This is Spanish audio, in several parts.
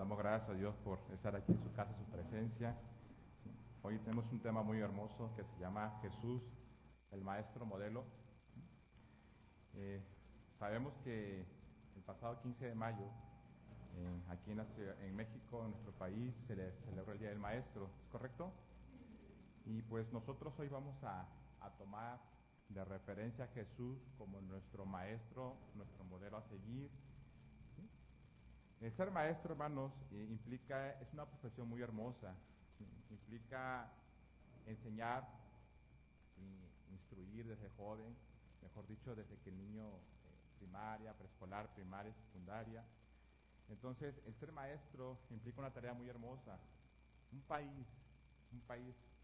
damos gracias a Dios por estar aquí en su casa, su presencia. Hoy tenemos un tema muy hermoso que se llama Jesús, el Maestro Modelo. Sabemos que el pasado 15 de mayo, aquí en México, en nuestro país, se celebró el Día del Maestro, ¿es correcto? Y pues nosotros hoy vamos a tomar de referencia a Jesús como nuestro maestro, nuestro modelo a seguir. ¿Sí? El ser maestro, hermanos, es una profesión muy hermosa. ¿Sí? Implica enseñar, instruir desde joven, mejor dicho, desde que el niño primaria, preescolar, primaria, secundaria. Entonces, el ser maestro implica una tarea muy hermosa. Un país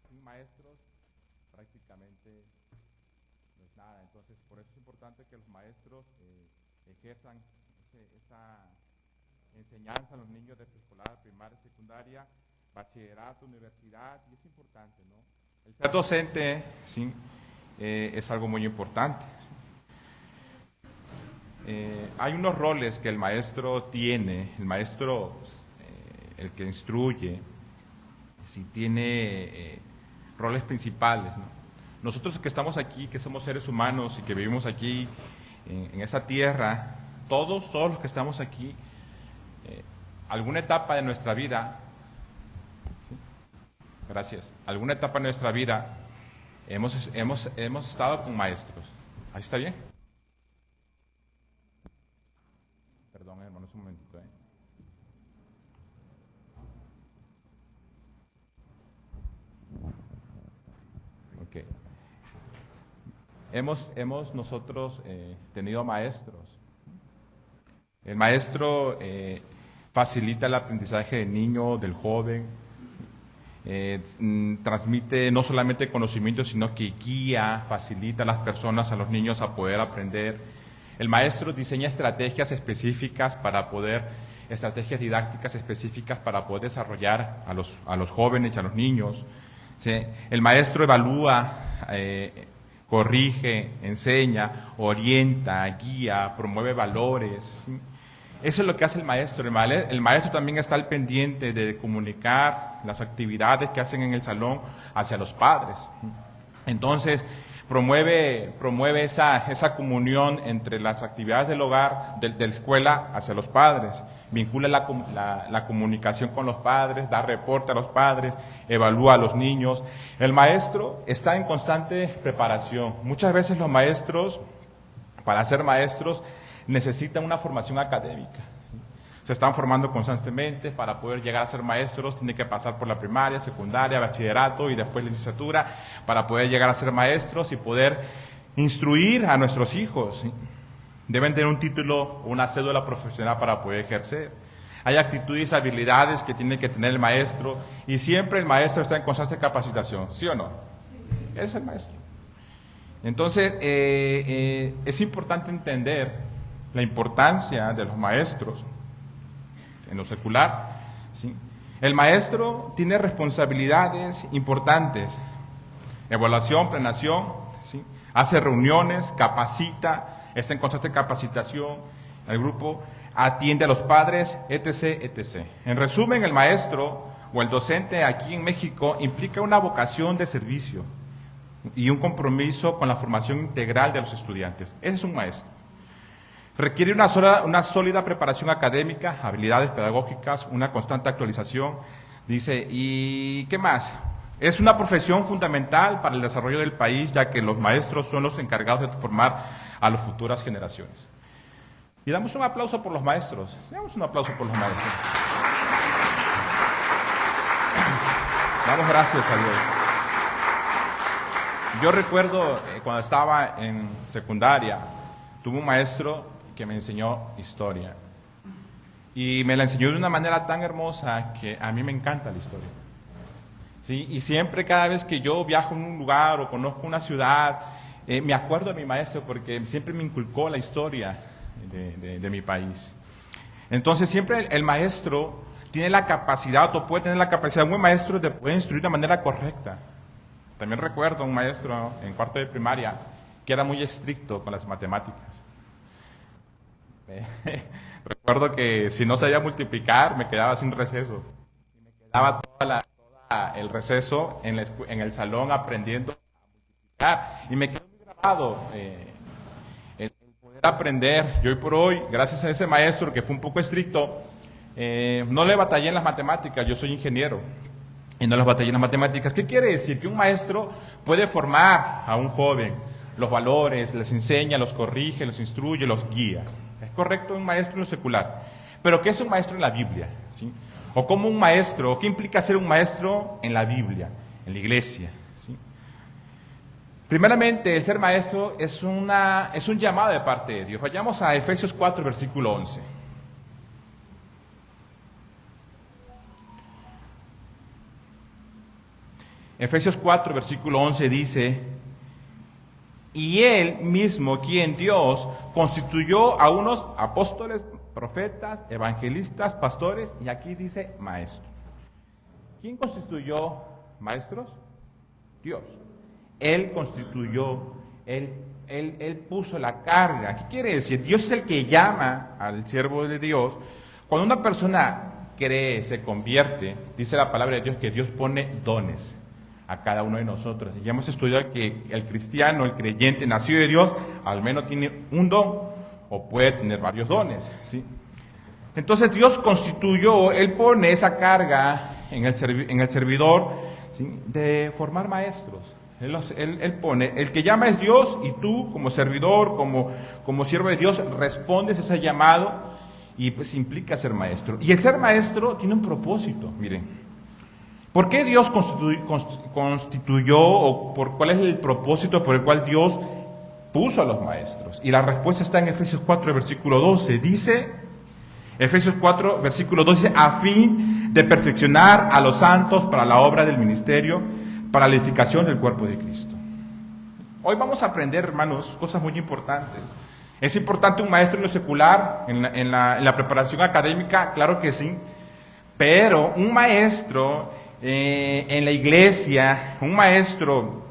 sin maestros prácticamente no es nada. Entonces, por eso es importante que los maestros ejerzan esa enseñanza a los niños de preescolar, primaria, secundaria, bachillerato, universidad, y es importante, ¿no? El ser docente, sí, es algo muy importante. Hay unos roles que el maestro tiene, el que instruye, sí, tiene roles principales, ¿no? Nosotros que estamos aquí, que somos seres humanos y que vivimos aquí en esa tierra, todos los que estamos aquí, alguna etapa de nuestra vida, ¿sí? Gracias, alguna etapa de nuestra vida hemos estado con maestros. ¿Ahí está bien? Perdón, hermanos, un momentito, Ok. Hemos nosotros tenido maestros. El maestro facilita el aprendizaje del niño, del joven, ¿sí? Transmite no solamente conocimiento, sino que guía, facilita a las personas, a los niños a poder aprender. El maestro diseña estrategias específicas estrategias didácticas específicas para poder desarrollar a los jóvenes y a los niños, ¿sí? El maestro evalúa, corrige, enseña, orienta, guía, promueve valores, ¿sí? Eso es lo que hace el maestro. El maestro también está al pendiente de comunicar las actividades que hacen en el salón hacia los padres. Entonces, promueve esa comunión entre las actividades del hogar, de la escuela, hacia los padres. Vincula la comunicación con los padres, da reporte a los padres, evalúa a los niños. El maestro está en constante preparación. Muchas veces los maestros, para ser maestros, necesitan una formación académica, ¿sí? Se están formando constantemente. Para poder llegar a ser maestros tienen que pasar por la primaria, secundaria, bachillerato y después licenciatura para poder llegar a ser maestros y poder instruir a nuestros hijos, ¿sí? Deben tener un título, una cédula profesional para poder ejercer. Hay actitudes y habilidades que tiene que tener el maestro, y siempre el maestro está en constante capacitación, ¿sí o no? Sí. Es el maestro. Entonces, es importante entender la importancia de los maestros en lo secular, ¿sí? El maestro tiene responsabilidades importantes: evaluación, planeación, ¿sí? Hace reuniones, capacita, está en constante capacitación, el grupo atiende a los padres, etc., etc. En resumen, el maestro o el docente aquí en México implica una vocación de servicio y un compromiso con la formación integral de los estudiantes. Ese es un maestro. Requiere una sólida preparación académica, habilidades pedagógicas, una constante actualización. Dice, ¿y qué más? Es una profesión fundamental para el desarrollo del país, ya que los maestros son los encargados de formar a las futuras generaciones. Y damos un aplauso por los maestros. Damos un aplauso por los maestros. Damos gracias a Dios. Yo recuerdo cuando estaba en secundaria, tuve un maestro que me enseñó historia. Y me la enseñó de una manera tan hermosa que a mí me encanta la historia. ¿Sí? Y siempre, cada vez que yo viajo a un lugar o conozco una ciudad, me acuerdo de mi maestro porque siempre me inculcó la historia de mi país. Entonces, siempre el maestro tiene la capacidad, o puede tener la capacidad, un buen maestro, de poder instruir de manera correcta. También recuerdo un maestro en cuarto de primaria que era muy estricto con las matemáticas. Recuerdo que si no sabía multiplicar, me quedaba sin receso. Me quedaba toda el receso en el salón aprendiendo a multiplicar. Y me quedó muy grabado el poder aprender. Y hoy por hoy, gracias a ese maestro que fue un poco estricto, no le batallé en las matemáticas. Yo soy ingeniero y no les batallé en las matemáticas. ¿Qué quiere decir? Que un maestro puede formar a un joven, los valores, les enseña, los corrige, los instruye, los guía. Es correcto un maestro en lo secular. Pero ¿qué es un maestro en la Biblia? ¿Sí? O como un maestro, ¿qué implica ser un maestro en la Biblia, en la iglesia? ¿Sí? Primeramente, el ser maestro es un llamado de parte de Dios. Vayamos a Efesios 4, versículo 11. Efesios 4, versículo 11 dice: y él mismo, quien Dios constituyó a unos apóstoles, profetas, evangelistas, pastores, y aquí dice maestros. ¿Quién constituyó maestros? Dios. Él constituyó, él puso la carga. ¿Qué quiere decir? Dios es el que llama al siervo de Dios. Cuando una persona cree, se convierte, dice la palabra de Dios que Dios pone dones a cada uno de nosotros. Ya hemos estudiado que el cristiano, el creyente, nacido de Dios, al menos tiene un don o puede tener varios dones, ¿sí? Entonces Dios constituyó, Él pone esa carga en el servidor, ¿sí?, de formar maestros. Él pone, el que llama es Dios y tú como servidor, como siervo de Dios, respondes a ese llamado y pues implica ser maestro. Y el ser maestro tiene un propósito, miren. ¿Por qué Dios constituyó o cuál es el propósito por el cual Dios puso a los maestros? Y la respuesta está en Efesios 4, versículo 12. Dice, Efesios 4, versículo 12, a fin de perfeccionar a los santos para la obra del ministerio, para la edificación del cuerpo de Cristo. Hoy vamos a aprender, hermanos, cosas muy importantes. ¿Es importante un maestro en lo secular, en la preparación académica? Claro que sí. Pero un maestro en la iglesia, un maestro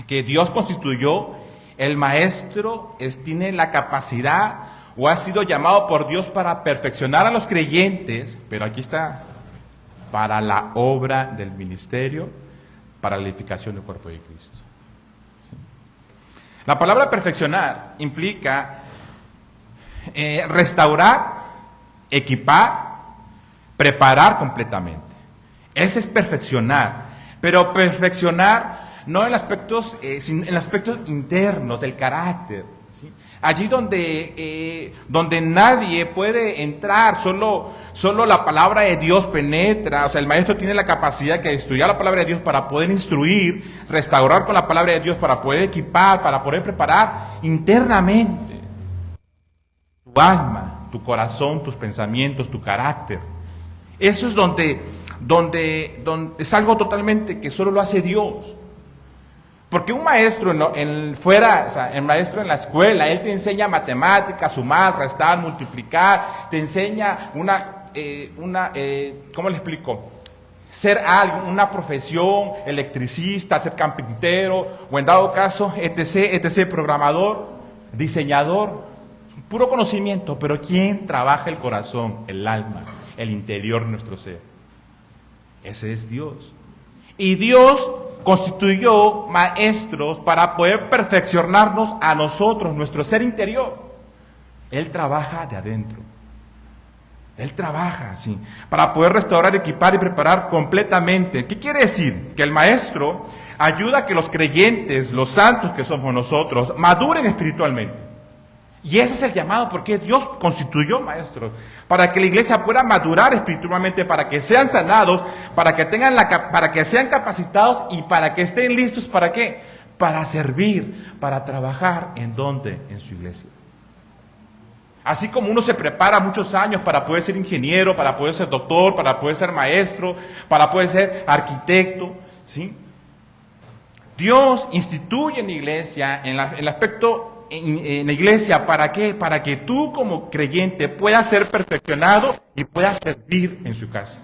que Dios constituyó, el maestro tiene la capacidad o ha sido llamado por Dios para perfeccionar a los creyentes, pero aquí está, para la obra del ministerio, para la edificación del cuerpo de Cristo. La palabra perfeccionar implica restaurar, equipar, preparar completamente. Ese es perfeccionar, pero perfeccionar no en aspectos, sino en aspectos internos del carácter, ¿sí? Allí donde nadie puede entrar, solo la palabra de Dios penetra. O sea, el maestro tiene la capacidad de estudiar la palabra de Dios para poder instruir, restaurar con la palabra de Dios, para poder equipar, para poder preparar internamente tu alma, tu corazón, tus pensamientos, tu carácter. Eso es donde es algo totalmente que solo lo hace Dios. Porque un maestro fuera, o sea, el maestro en la escuela, él te enseña matemáticas, sumar, restar, multiplicar, te enseña ¿cómo le explico? Ser algo, una profesión, electricista, ser carpintero, o en dado caso, etc., programador, diseñador, puro conocimiento, pero ¿quién trabaja el corazón, el alma, el interior de nuestro ser? Ese es Dios. Y Dios constituyó maestros para poder perfeccionarnos a nosotros, nuestro ser interior. Él trabaja de adentro. Él trabaja así, para poder restaurar, equipar y preparar completamente. ¿Qué quiere decir? Que el maestro ayuda a que los creyentes, los santos que somos nosotros, maduren espiritualmente. Y ese es el llamado, porque Dios constituyó maestros para que la iglesia pueda madurar espiritualmente, para que sean sanados, para que sean capacitados y para que estén listos. ¿Para qué? Para servir, para trabajar. ¿En dónde? En su iglesia. Así como uno se prepara muchos años para poder ser ingeniero, para poder ser doctor, para poder ser maestro, para poder ser arquitecto, ¿sí? Dios instituye en la iglesia, en el aspecto en la iglesia, ¿para qué? Para que tú como creyente puedas ser perfeccionado y puedas servir en su casa.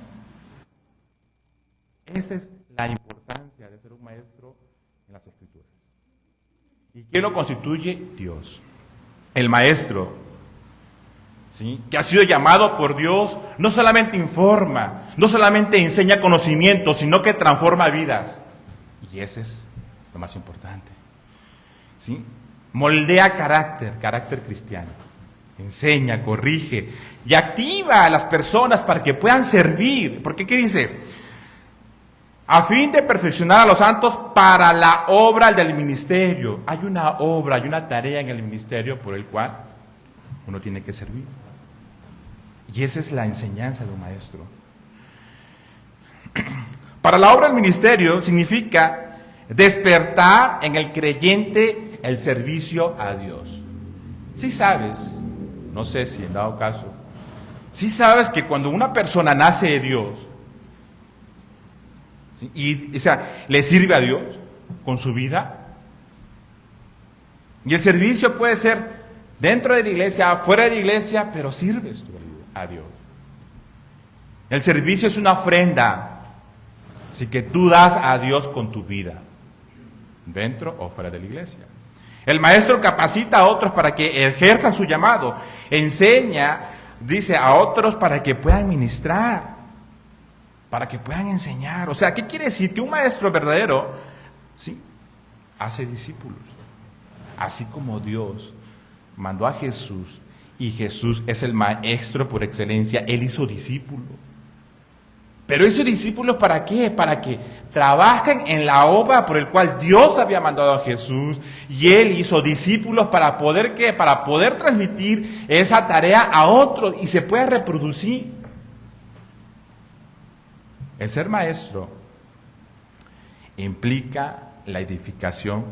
Esa es la importancia de ser un maestro en las Escrituras. ¿Y quién lo constituye? Dios. El maestro ¿sí?, que ha sido llamado por Dios, no solamente informa, no solamente enseña conocimiento, sino que transforma vidas. Y ese es lo más importante, ¿sí? Moldea carácter cristiano. Enseña, corrige y activa a las personas para que puedan servir. Porque ¿qué dice? A fin de perfeccionar a los santos para la obra del ministerio. Hay una obra, hay una tarea en el ministerio por el cual uno tiene que servir. Y esa es la enseñanza de un maestro. Para la obra del ministerio significa despertar en el creyente el servicio a Dios. Si sabes, no sé si en dado caso, si sabes que cuando una persona nace de Dios, ¿sí?, y o sea, le sirve a Dios con su vida, y el servicio puede ser dentro de la iglesia, fuera de la iglesia, pero sirves tú a Dios. El servicio es una ofrenda, así que tú das a Dios con tu vida, dentro o fuera de la iglesia. El maestro capacita a otros para que ejerzan su llamado, enseña, dice, a otros para que puedan ministrar, para que puedan enseñar. O sea, ¿qué quiere decir? Que un maestro verdadero, sí, hace discípulos, así como Dios mandó a Jesús, y Jesús es el maestro por excelencia, Él hizo discípulos. Pero hizo discípulos ¿para qué? Para que trabajen en la obra por el cual Dios había mandado a Jesús, y Él hizo discípulos para poder ¿qué? Para poder transmitir esa tarea a otros y se pueda reproducir. El ser maestro implica la edificación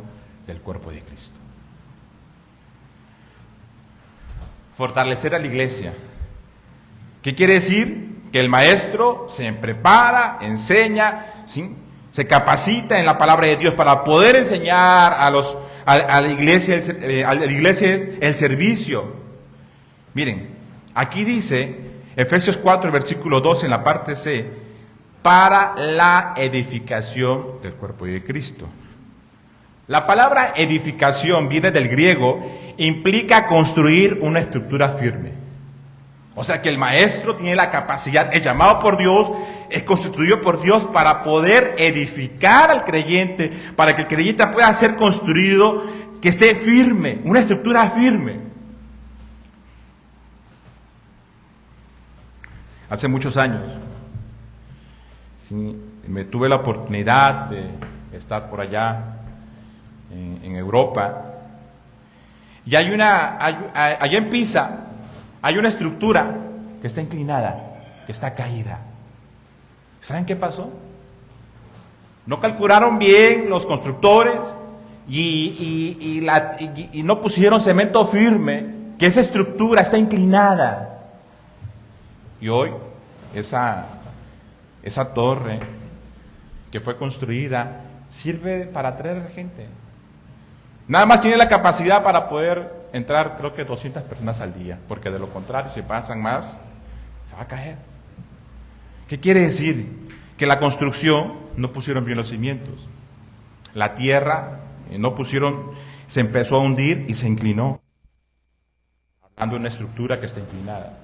del cuerpo de Cristo. Fortalecer a la iglesia. ¿Qué quiere decir? Que el maestro se prepara, enseña, ¿sí?, se capacita en la palabra de Dios para poder enseñar a la iglesia el servicio. Miren, aquí dice Efesios 4, versículo 12 en la parte C, para la edificación del cuerpo de Cristo. La palabra edificación viene del griego, implica construir una estructura firme. O sea que el maestro tiene la capacidad, es llamado por Dios, es constituido por Dios para poder edificar al creyente, para que el creyente pueda ser construido, que esté firme, una estructura firme. Hace muchos años, sí, me tuve la oportunidad de estar por allá en Europa, y allá en Pisa hay una estructura que está inclinada, que está caída. ¿Saben qué pasó? No calcularon bien los constructores y no pusieron cemento firme, que esa estructura está inclinada. Y hoy esa torre que fue construida sirve para atraer gente. Nada más tiene la capacidad para poder entrar, creo que 200 personas al día, porque de lo contrario, si pasan más, se va a caer. ¿Qué quiere decir? Que la construcción no pusieron bien los cimientos. La tierra no pusieron, se empezó a hundir y se inclinó. Hablando de una estructura que está inclinada.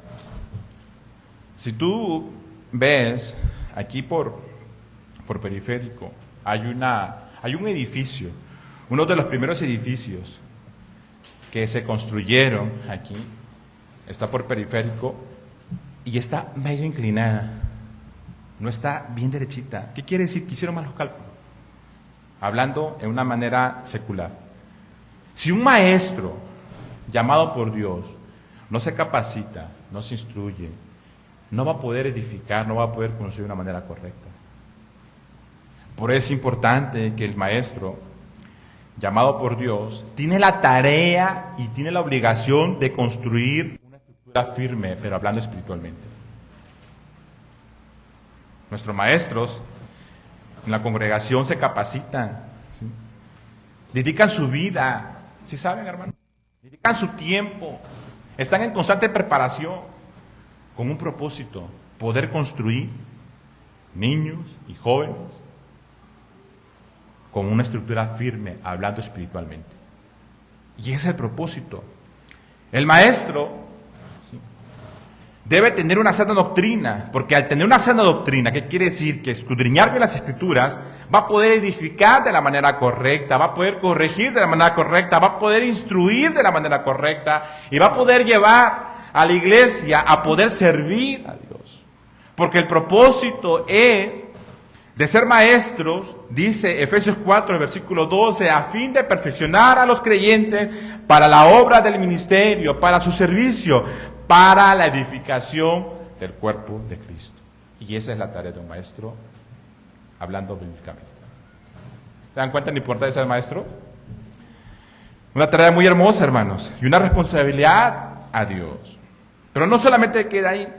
Si tú ves aquí por Periférico, hay un edificio, uno de los primeros edificios que se construyeron aquí, está por Periférico y está medio inclinada, no está bien derechita. ¿Qué quiere decir? Que hicieron malos cálculos, hablando en una manera secular. Si un maestro llamado por Dios no se capacita, no se instruye, no va a poder edificar, no va a poder construir de una manera correcta. Por eso es importante que el maestro llamado por Dios tiene la tarea y tiene la obligación de construir una estructura firme, pero hablando espiritualmente. Nuestros maestros en la congregación se capacitan, ¿sí? Dedican su vida, ¿sí saben, hermano? Dedican su tiempo, están en constante preparación con un propósito, poder construir niños y jóvenes con una estructura firme, hablando espiritualmente. Y ese es el propósito. El maestro, ¿sí?, debe tener una sana doctrina, porque al tener una sana doctrina, ¿qué quiere decir? Que escudriñar bien las Escrituras, va a poder edificar de la manera correcta, va a poder corregir de la manera correcta, va a poder instruir de la manera correcta y va a poder llevar a la iglesia a poder servir a Dios. Porque el propósito es de ser maestros, dice Efesios 4, versículo 12, a fin de perfeccionar a los creyentes para la obra del ministerio, para su servicio, para la edificación del cuerpo de Cristo. Y esa es la tarea de un maestro, hablando bíblicamente. ¿Se dan cuenta de la importancia de ser maestro? Una tarea muy hermosa, hermanos, y una responsabilidad a Dios. Pero no solamente queda ahí.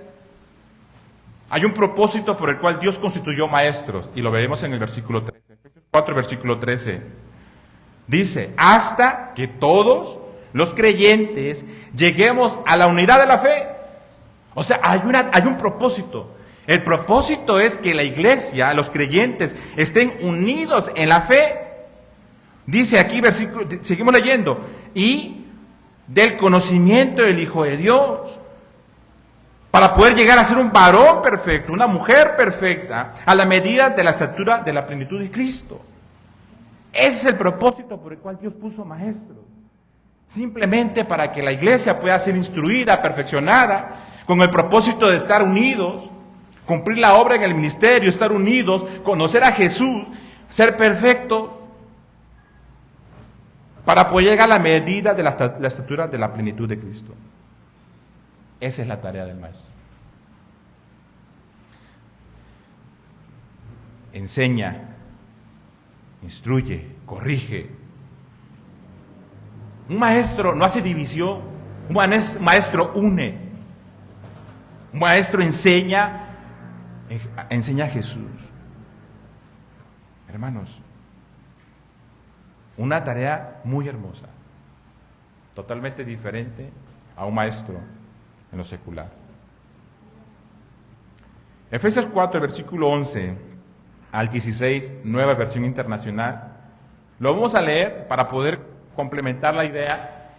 Hay un propósito por el cual Dios constituyó maestros, y lo veremos en el versículo 13. Efesios 4, versículo 13. Dice, hasta que todos los creyentes lleguemos a la unidad de la fe. O sea, hay un propósito. El propósito es que la iglesia, los creyentes, estén unidos en la fe. Dice aquí, seguimos leyendo, y del conocimiento del Hijo de Dios, para poder llegar a ser un varón perfecto, una mujer perfecta, a la medida de la estatura de la plenitud de Cristo. Ese es el propósito por el cual Dios puso maestros. Simplemente para que la iglesia pueda ser instruida, perfeccionada, con el propósito de estar unidos, cumplir la obra en el ministerio, estar unidos, conocer a Jesús, ser perfectos, para poder llegar a la medida de la estatura de la plenitud de Cristo. Esa es la tarea del maestro. Enseña, instruye, corrige. Un maestro no hace división, un maestro une. Un maestro enseña a Jesús. Hermanos, una tarea muy hermosa, totalmente diferente a un maestro en lo secular. Efesios 4, versículo 11 al 16, nueva versión internacional. Lo vamos a leer para poder complementar la idea.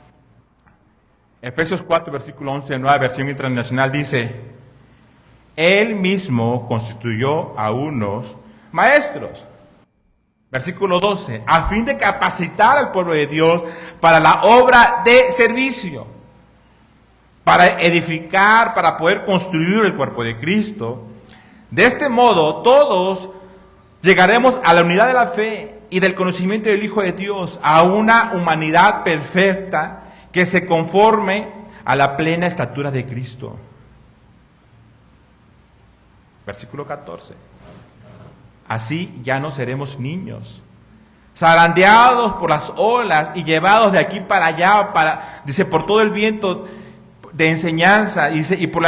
Efesios 4, versículo 11, nueva versión internacional, dice: Él mismo constituyó a unos maestros. Versículo 12, a fin de capacitar al pueblo de Dios para la obra de servicio, para edificar, para poder construir el cuerpo de Cristo. De este modo, todos llegaremos a la unidad de la fe y del conocimiento del Hijo de Dios, a una humanidad perfecta que se conforme a la plena estatura de Cristo. Versículo 14. Así ya no seremos niños, zarandeados por las olas y llevados de aquí para allá, dice, por todo el viento de enseñanza, dice, y por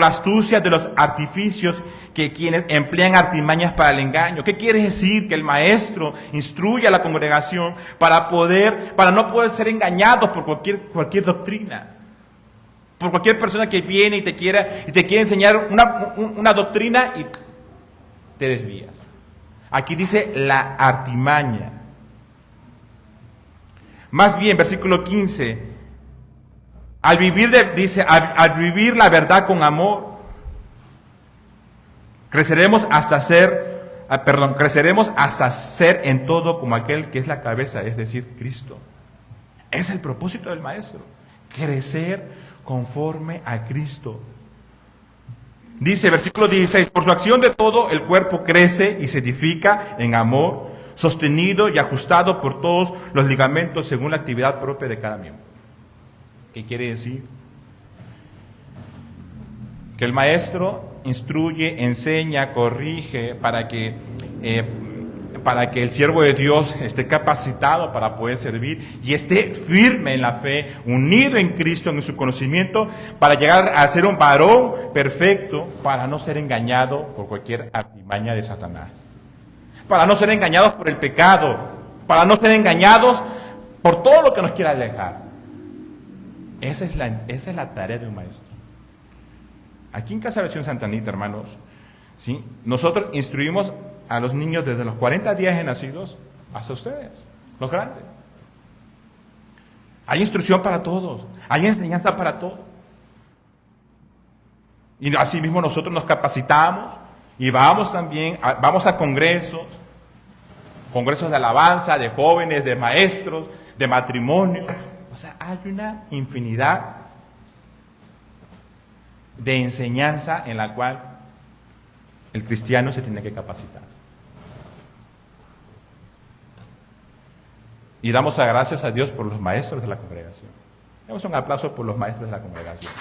la astucia de los artificios que quienes emplean artimañas para el engaño. ¿Qué quiere decir? Que el maestro instruye a la congregación para no poder ser engañados por cualquier doctrina, por cualquier persona que viene y te quiere enseñar una doctrina y te desvías. Aquí dice la artimaña. Más bien, versículo 15, al vivir la verdad con amor, creceremos hasta ser en todo como aquel que es la cabeza, es decir, Cristo. Es el propósito del maestro, crecer conforme a Cristo. Dice, versículo 16, por su acción de todo el cuerpo crece y se edifica en amor, sostenido y ajustado por todos los ligamentos según la actividad propia de cada miembro. ¿Qué quiere decir? Que el maestro instruye, enseña, corrige para que el siervo de Dios esté capacitado para poder servir y esté firme en la fe, unido en Cristo, en su conocimiento, para llegar a ser un varón perfecto, para no ser engañado por cualquier artimaña de Satanás, para no ser engañados por el pecado, para no ser engañados por todo lo que nos quiera alejar. Esa es la tarea de un maestro. Aquí en Casa Versión Santa Anita, hermanos, ¿sí? Nosotros instruimos a los niños desde los 40 días de nacidos hasta ustedes, los grandes. Hay instrucción para todos, hay enseñanza para todos. Y así mismo nosotros nos capacitamos y vamos también, vamos a congresos de alabanza, de jóvenes, de maestros, de matrimonios. O sea, hay una infinidad de enseñanza en la cual el cristiano se tiene que capacitar. Y damos gracias a Dios por los maestros de la congregación. Damos un aplauso por los maestros de la congregación.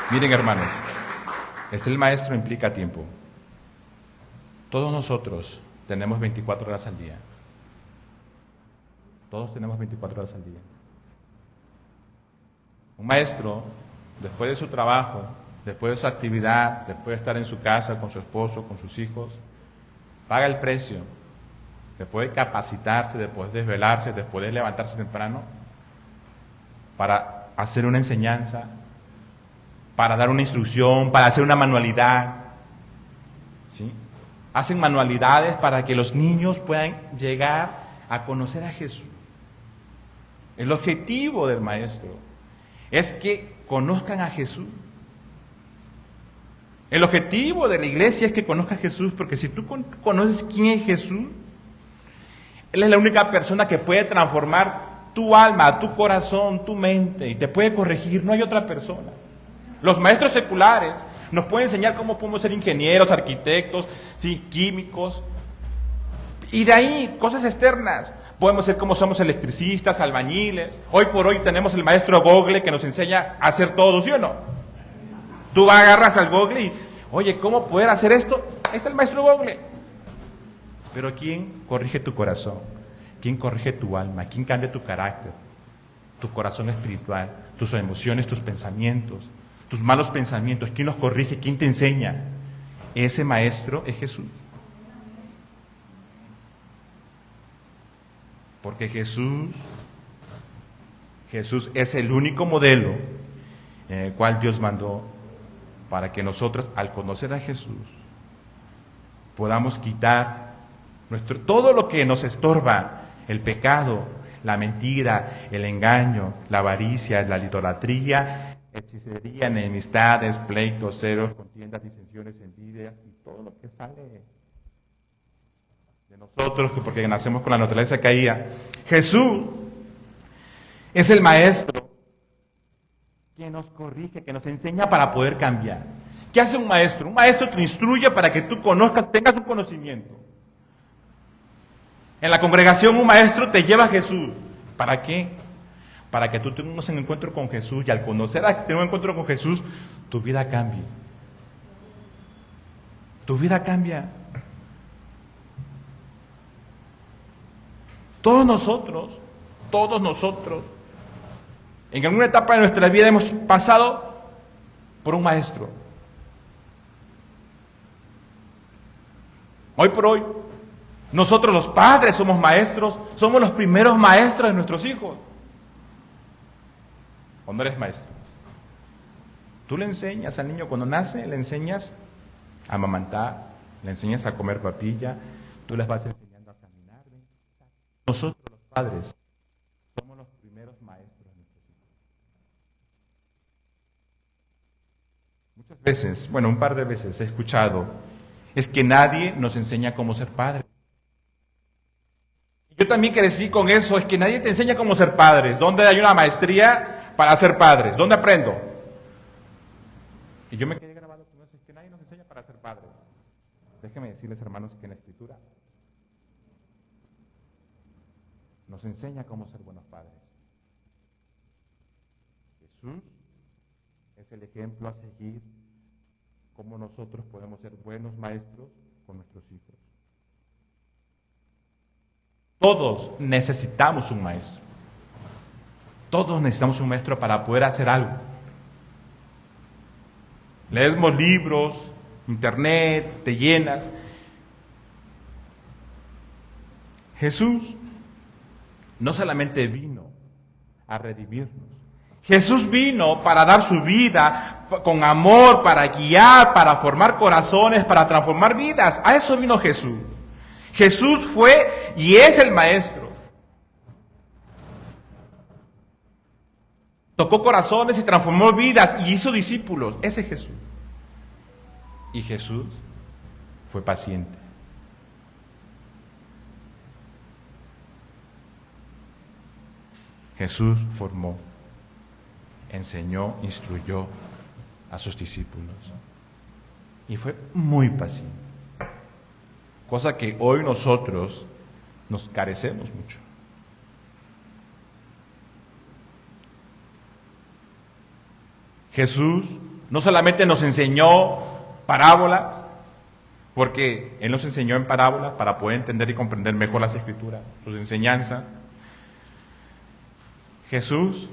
Miren, hermanos, el maestro implica tiempo. Todos nosotros tenemos 24 horas al día. Todos tenemos 24 horas al día. Un maestro, después de su trabajo, después de su actividad, después de estar en su casa con su esposo, con sus hijos, paga el precio, después de capacitarse, después de desvelarse, después de levantarse temprano, para hacer una enseñanza, para dar una instrucción, para hacer una manualidad. ¿Sí? Hacen manualidades para que los niños puedan llegar a conocer a Jesús. El objetivo del maestro es que conozcan a Jesús. El objetivo de la iglesia es que conozca a Jesús, porque si tú conoces quién es Jesús, Él es la única persona que puede transformar tu alma, tu corazón, tu mente, y te puede corregir. No hay otra persona. Los maestros seculares nos pueden enseñar cómo podemos ser ingenieros, arquitectos, ¿sí?, químicos, y de ahí cosas externas. Podemos ser como somos electricistas, albañiles. Hoy por hoy tenemos el maestro Google que nos enseña a hacer todo, ¿sí o no? Tú agarras al Google y, oye, ¿cómo poder hacer esto? Ahí está el maestro Google. Pero ¿quién corrige tu corazón? ¿Quién corrige tu alma? ¿Quién cambia tu carácter? Tu corazón espiritual, tus emociones, tus pensamientos, tus malos pensamientos. ¿Quién los corrige? ¿Quién te enseña? Ese maestro es Jesús. Porque Jesús es el único modelo en el cual Dios mandó para que nosotros, al conocer a Jesús, podamos quitar todo lo que nos estorba, el pecado, la mentira, el engaño, la avaricia, la idolatría, hechicería, enemistades, pleitos, celos, contiendas, disensiones, envidias y todo lo que sale de nosotros, porque nacemos con la naturaleza caída. Jesús es el maestro que nos corrige, que nos enseña para poder cambiar. ¿Qué hace un maestro? Un maestro te instruye para que tú conozcas, tengas un conocimiento. En la congregación un maestro te lleva a Jesús. ¿Para qué? Para que tú tengas un encuentro con Jesús, y al conocer a tener un encuentro con Jesús, tu vida cambie. Tu vida cambia. Todos nosotros, en alguna etapa de nuestra vida hemos pasado por un maestro. Hoy por hoy, nosotros los padres somos maestros, somos los primeros maestros de nuestros hijos. Cuando eres maestro, tú le enseñas al niño cuando nace, le enseñas a amamantar, le enseñas a comer papilla, tú les vas enseñando a caminar. Nosotros los padres somos los primeros maestros de nuestros hijos. Muchas veces, un par de veces he escuchado, es que nadie nos enseña cómo ser padre. Yo también crecí con eso, es que nadie te enseña cómo ser padres. ¿Dónde hay una maestría para ser padres? ¿Dónde aprendo? Y yo me quedé grabado con eso, es que nadie nos enseña para ser padres. Déjenme decirles, hermanos, que en la Escritura nos enseña cómo ser buenos padres. Jesús es el ejemplo a seguir, cómo nosotros podemos ser buenos maestros con nuestros hijos. Todos necesitamos un maestro. Todos necesitamos un maestro para poder hacer algo. Leemos libros, internet, te llenas. Jesús no solamente vino a redimirnos. Jesús vino para dar su vida con amor, para guiar, para formar corazones, para transformar vidas. A eso vino Jesús. Jesús fue y es el maestro. tocó corazones y transformó vidas y hizo discípulos. Ese es Jesús. Y Jesús fue paciente. Jesús formó, enseñó, instruyó a sus discípulos. Y fue muy paciente. Cosa que hoy nosotros nos carecemos mucho. Jesús no solamente nos enseñó parábolas, porque Él nos enseñó en parábolas para poder entender y comprender mejor las Escrituras, sus enseñanzas. Jesús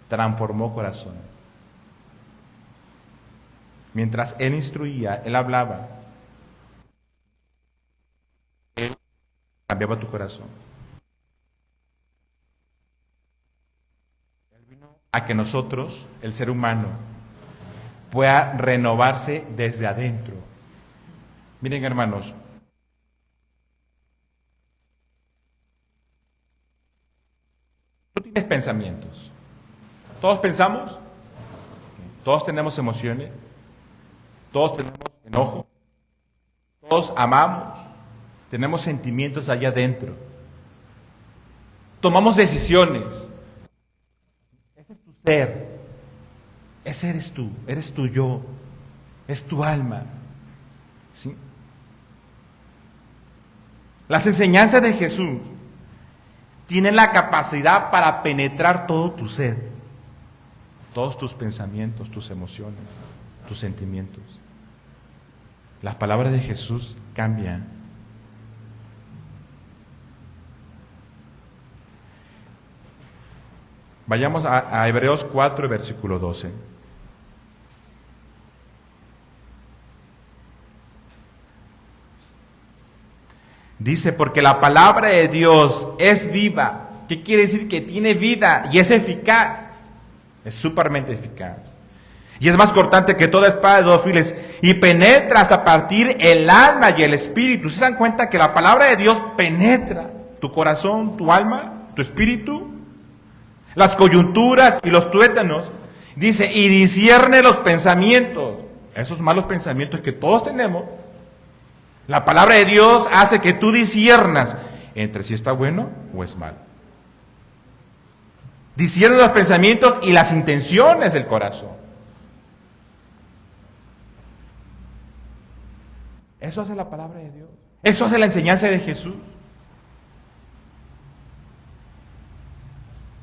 transformó corazones. Mientras Él instruía, Él hablaba, Él cambiaba tu corazón. Él vino a que nosotros, el ser humano, pueda renovarse desde adentro. Miren, hermanos, tú tienes pensamientos. Todos pensamos, todos tenemos emociones, todos tenemos enojo, todos amamos, tenemos sentimientos allá adentro. Tomamos decisiones. Ese es tu ser. Ese eres tu yo, es tu alma. ¿Sí? Las enseñanzas de Jesús tienen la capacidad para penetrar todo tu ser, todos tus pensamientos, tus emociones, tus sentimientos. Las palabras de Jesús cambian. Vayamos a Hebreos 4, versículo 12. Dice, porque la palabra de Dios es viva. ¿Qué quiere decir? Que tiene vida y es eficaz. Es supermente eficaz. Y es más cortante que toda espada de dos filos y penetra hasta partir el alma y el espíritu. ¿Se dan cuenta que la palabra de Dios penetra tu corazón, tu alma, tu espíritu? Las coyunturas y los tuétanos. Dice, y discierne los pensamientos. Esos malos pensamientos que todos tenemos. La palabra de Dios hace que tú disciernas entre si está bueno o es malo. Discierne los pensamientos y las intenciones del corazón. Eso hace la palabra de Dios. Eso hace la enseñanza de Jesús.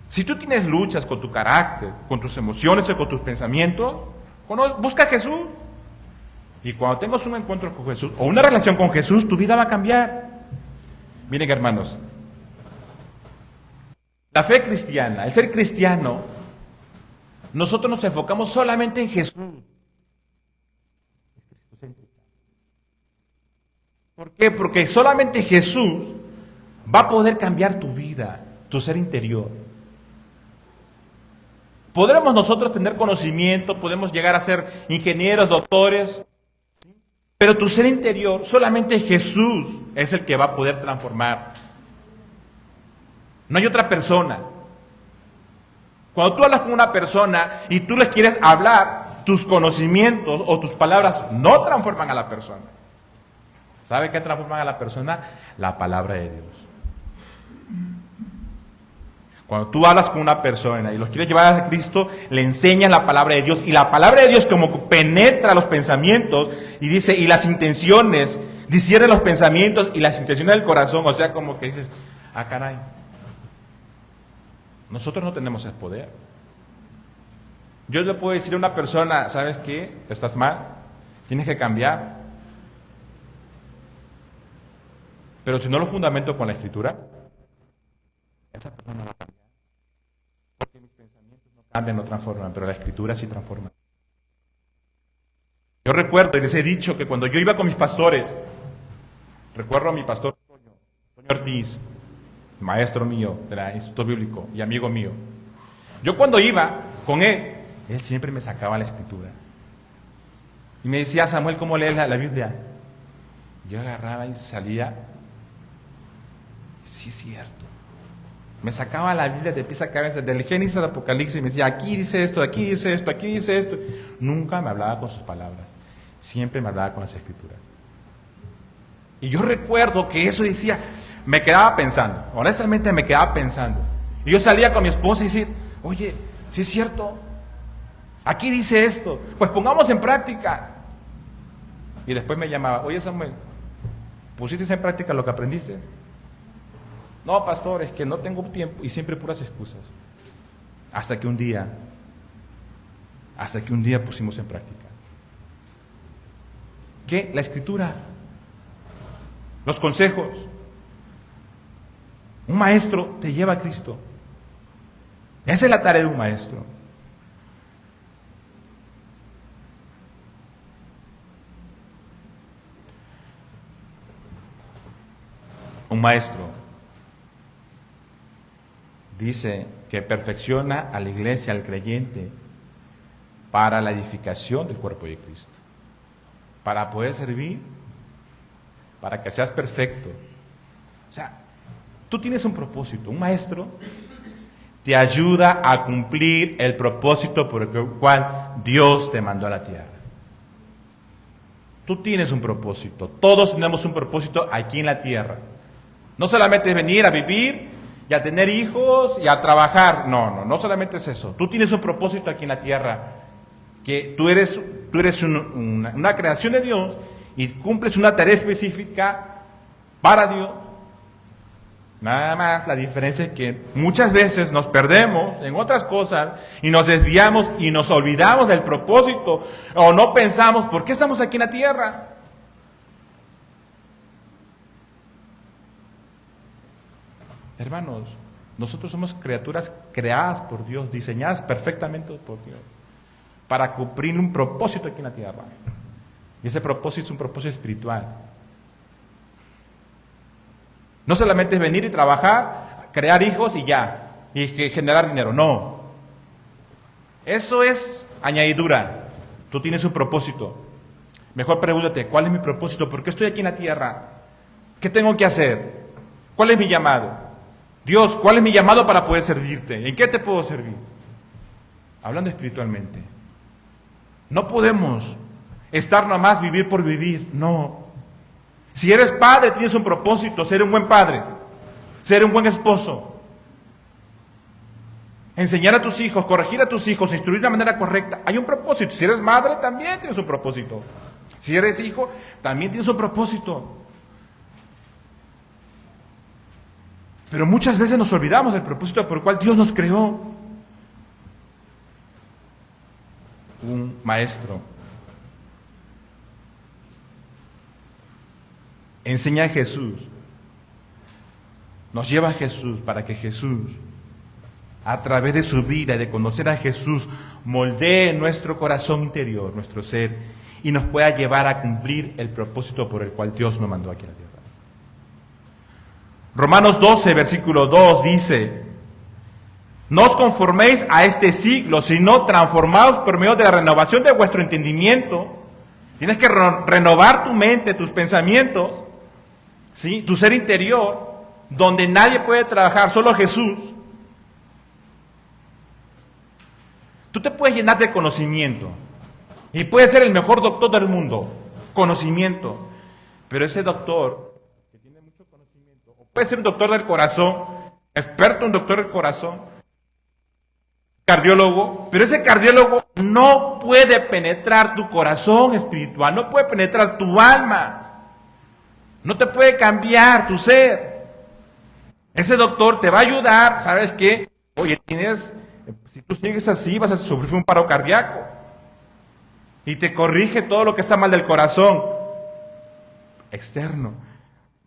Si tú tienes luchas con tu carácter, con tus emociones o con tus pensamientos, busca a Jesús. Y cuando tengas un encuentro con Jesús o una relación con Jesús, tu vida va a cambiar. Miren, hermanos, la fe cristiana, el ser cristiano, nosotros nos enfocamos solamente en Jesús. ¿Por qué? Porque solamente Jesús va a poder cambiar tu vida, tu ser interior. Podremos nosotros tener conocimiento, podemos llegar a ser ingenieros, doctores, pero tu ser interior, solamente Jesús es el que va a poder transformar. No hay otra persona. Cuando tú hablas con una persona y tú les quieres hablar, tus conocimientos o tus palabras no transforman a la persona. ¿Sabe qué transforman a la persona? La palabra de Dios. Cuando tú hablas con una persona y los quieres llevar a Cristo, le enseñas la palabra de Dios. Y la palabra de Dios como penetra los pensamientos y dice, y las intenciones, discierne los pensamientos y las intenciones del corazón. O sea, como que dices, ah, caray, nosotros no tenemos el poder. Yo le puedo decir a una persona, ¿sabes qué? Estás mal, tienes que cambiar. Pero si no lo fundamento con la Escritura, esa persona no va a cambiar. Porque mis pensamientos no cambian, no transforman, pero la Escritura sí transforma. Yo recuerdo, y les he dicho que cuando yo iba con mis pastores, recuerdo a mi pastor Toño Ortiz, maestro mío del Instituto Bíblico y amigo mío. Yo cuando iba con él siempre me sacaba la Escritura. Y me decía, Samuel, ¿cómo lees la Biblia? Yo agarraba y salía. Sí, es cierto. Me sacaba la Biblia de pies a cabeza, del Génesis al Apocalipsis, y me decía, aquí dice esto, aquí dice esto, aquí dice esto. Nunca me hablaba con sus palabras, siempre me hablaba con las Escrituras. Y yo recuerdo que eso decía, me quedaba pensando, honestamente me quedaba pensando. Y yo salía con mi esposa y decía, oye, si es cierto, aquí dice esto, pues pongamos en práctica. Y después me llamaba, oye Samuel, ¿pusiste en práctica lo que aprendiste? No, pastor, es que no tengo tiempo, y siempre puras excusas. Hasta que un día pusimos en práctica. ¿Qué? La Escritura, los consejos. Un maestro te lleva a Cristo. Esa es la tarea de un maestro. Un maestro dice que perfecciona a la iglesia, al creyente, para la edificación del cuerpo de Cristo, para poder servir, para que seas perfecto. O sea, tú tienes un propósito. Un maestro te ayuda a cumplir el propósito por el cual Dios te mandó a la tierra. Tú tienes un propósito. Todos tenemos un propósito aquí en la tierra. No solamente es venir a vivir y a tener hijos y a trabajar. No solamente es eso. Tú tienes un propósito aquí en la tierra, que tú eres una creación de Dios y cumples una tarea específica para Dios. Nada más, la diferencia es que muchas veces nos perdemos en otras cosas y nos desviamos y nos olvidamos del propósito, o no pensamos, ¿por qué estamos aquí en la tierra? Hermanos, nosotros somos criaturas creadas por Dios, diseñadas perfectamente por Dios, para cumplir un propósito aquí en la tierra. Y ese propósito es un propósito espiritual. No solamente es venir y trabajar, crear hijos y ya, y generar dinero, no. Eso es añadidura. Tú tienes un propósito. Mejor pregúntate, ¿cuál es mi propósito? ¿Por qué estoy aquí en la tierra? ¿Qué tengo que hacer? ¿Cuál es mi llamado? Dios, ¿cuál es mi llamado para poder servirte? ¿En qué te puedo servir? Hablando espiritualmente. No podemos estar nomás vivir por vivir, no. Si eres padre, tienes un propósito, ser un buen padre, ser un buen esposo, enseñar a tus hijos, corregir a tus hijos, instruir de la manera correcta. Hay un propósito. Si eres madre, también tienes un propósito. Si eres hijo, también tienes un propósito. Pero muchas veces nos olvidamos del propósito por el cual Dios nos creó. Un maestro enseña a Jesús, nos lleva a Jesús para que Jesús, a través de su vida, de conocer a Jesús, moldee nuestro corazón interior, nuestro ser, y nos pueda llevar a cumplir el propósito por el cual Dios nos mandó aquí a la tierra. Romanos 12, versículo 2 dice, no os conforméis a este siglo, sino transformaos por medio de la renovación de vuestro entendimiento. Tienes que renovar tu mente, tus pensamientos, ¿sí? Tu ser interior, donde nadie puede trabajar, solo Jesús. Tú te puedes llenar de conocimiento y puedes ser el mejor doctor del mundo, conocimiento, pero ese doctor que tiene mucho conocimiento, o puede ser un doctor del corazón, experto en doctor del corazón, cardiólogo, pero ese cardiólogo no puede penetrar tu corazón espiritual, no puede penetrar tu alma, no te puede cambiar tu ser. Ese doctor te va a ayudar, ¿sabes qué? Oye, si tú sigues así vas a sufrir un paro cardíaco, y te corrige todo lo que está mal del corazón externo,